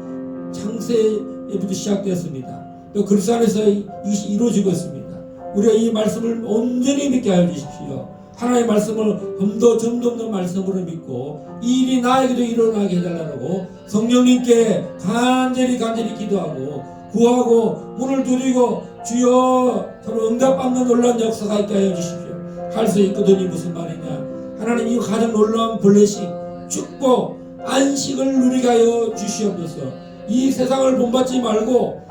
창세에부터 시작되었습니다. 또 그리스도 안에서 이것이 이루어지고 있습니다. 우리가 이 말씀을 온전히 믿게 하여 주십시오. 하나님의 말씀을 흠도 점도 없는 말씀으로 믿고 이 일이 나에게도 일어나게 해달라고 성령님께 간절히 기도하고 구하고 문을 두드리고 주여 서로 응답받는 놀라운 역사가 있게 하여 주십시오. 할 수 있거든요. 무슨 말이냐 하나님 이 가장 놀라운 블레싱 축복 안식을 누리게 하여 주시옵소서. 이 세상을 본받지 말고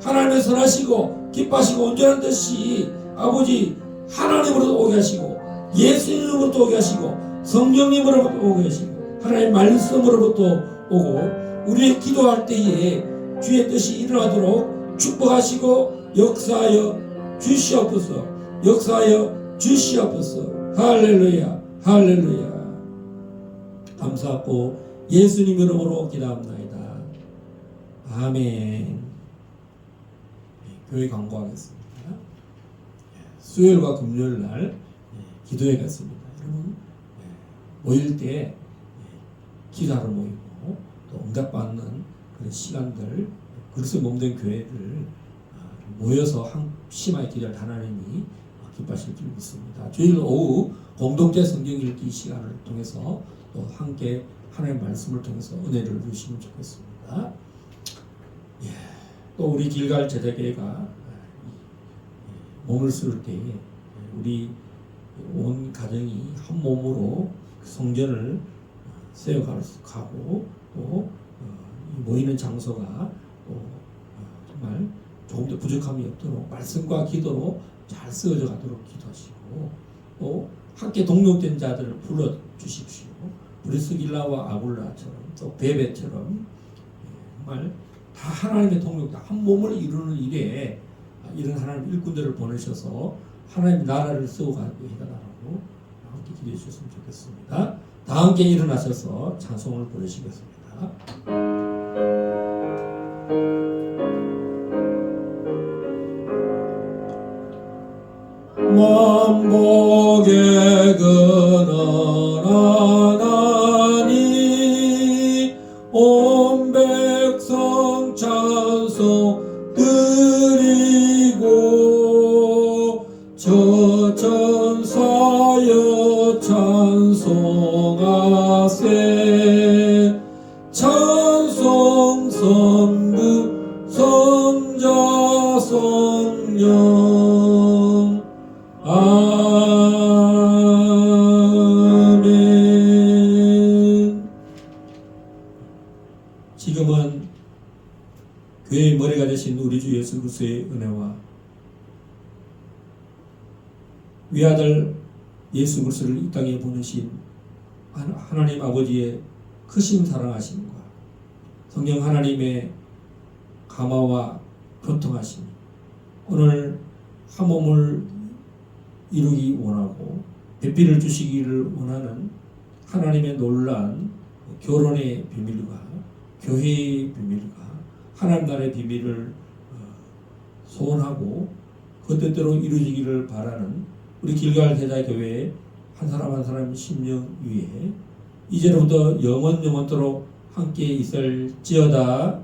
하나님의 선하시고 기뻐하시고 온전한 뜻이 아버지 하나님으로부터 오게 하시고 예수님으로부터 오게 하시고 성령님으로부터 오게 하시고 하나님의 말씀으로부터 오고 우리의 기도할 때에 주의 뜻이 일어나도록 축복하시고 역사하여 주시옵소서. 역사하여 주시옵소서. 할렐루야 할렐루야. 감사하고 예수님 이름으로 기도합나이다. 아멘. 교회 광고하겠습니다. 수요일과 금요일 날 기도회 갔습니다. 여러분 모일 때 기도하러 모이고 또 응답받는 그런 시간들 그리스도 몸된 교회를 모여서 심하게 기도할 하나님이 기뻐하실 줄 믿습니다. 주일 오후 공동체 성경 읽기 시간을 통해서 또 함께 하나님의 말씀을 통해서 은혜를 주시면 좋겠습니다. 또 우리 길갈 제자교회가 몸을 쓸 때에 우리 온 가정이 한 몸으로 성전을 세워가고 또 모이는 장소가 또 정말 조금 더 부족함이 없도록 말씀과 기도로 잘 쓰여져 가도록 기도하시고 또 함께 동력된 자들을 불러 주십시오. 브리스길라와 아굴라처럼 또 베베처럼 정말 다 하나님의 동력자 한 몸을 이루는 일에 이런 하나님 일꾼들을 보내셔서 하나님 나라를 세워가고 해달라고 함께 기도해 주셨으면 좋겠습니다. 다 함께 일어나셔서 찬송을 부르시겠습니다. 만복의 근원 하나님 온 백성 찬송 드리고 저 천사여 찬송하세 찬송 성부 성자 성령 아멘. 지금은 교회의 머리가 되신 우리 주 예수 그리스도의 은혜와 위아들 예수 그리스도를 이 땅에 보내신 하나님 아버지의 크신 사랑하심과 성령 하나님의 감화와 교통하심이 오늘 한 몸을 이루기 원하고 배필을 주시기를 원하는 하나님의 놀란 결혼의 비밀과 교회의 비밀과 하나님 나라의 비밀을 소원하고 그 뜻대로 이루어지기를 바라는 우리 길갈 대자교회의 한 사람 한 사람 심령 위에 이제로부터 영원토록 함께 있을지어다.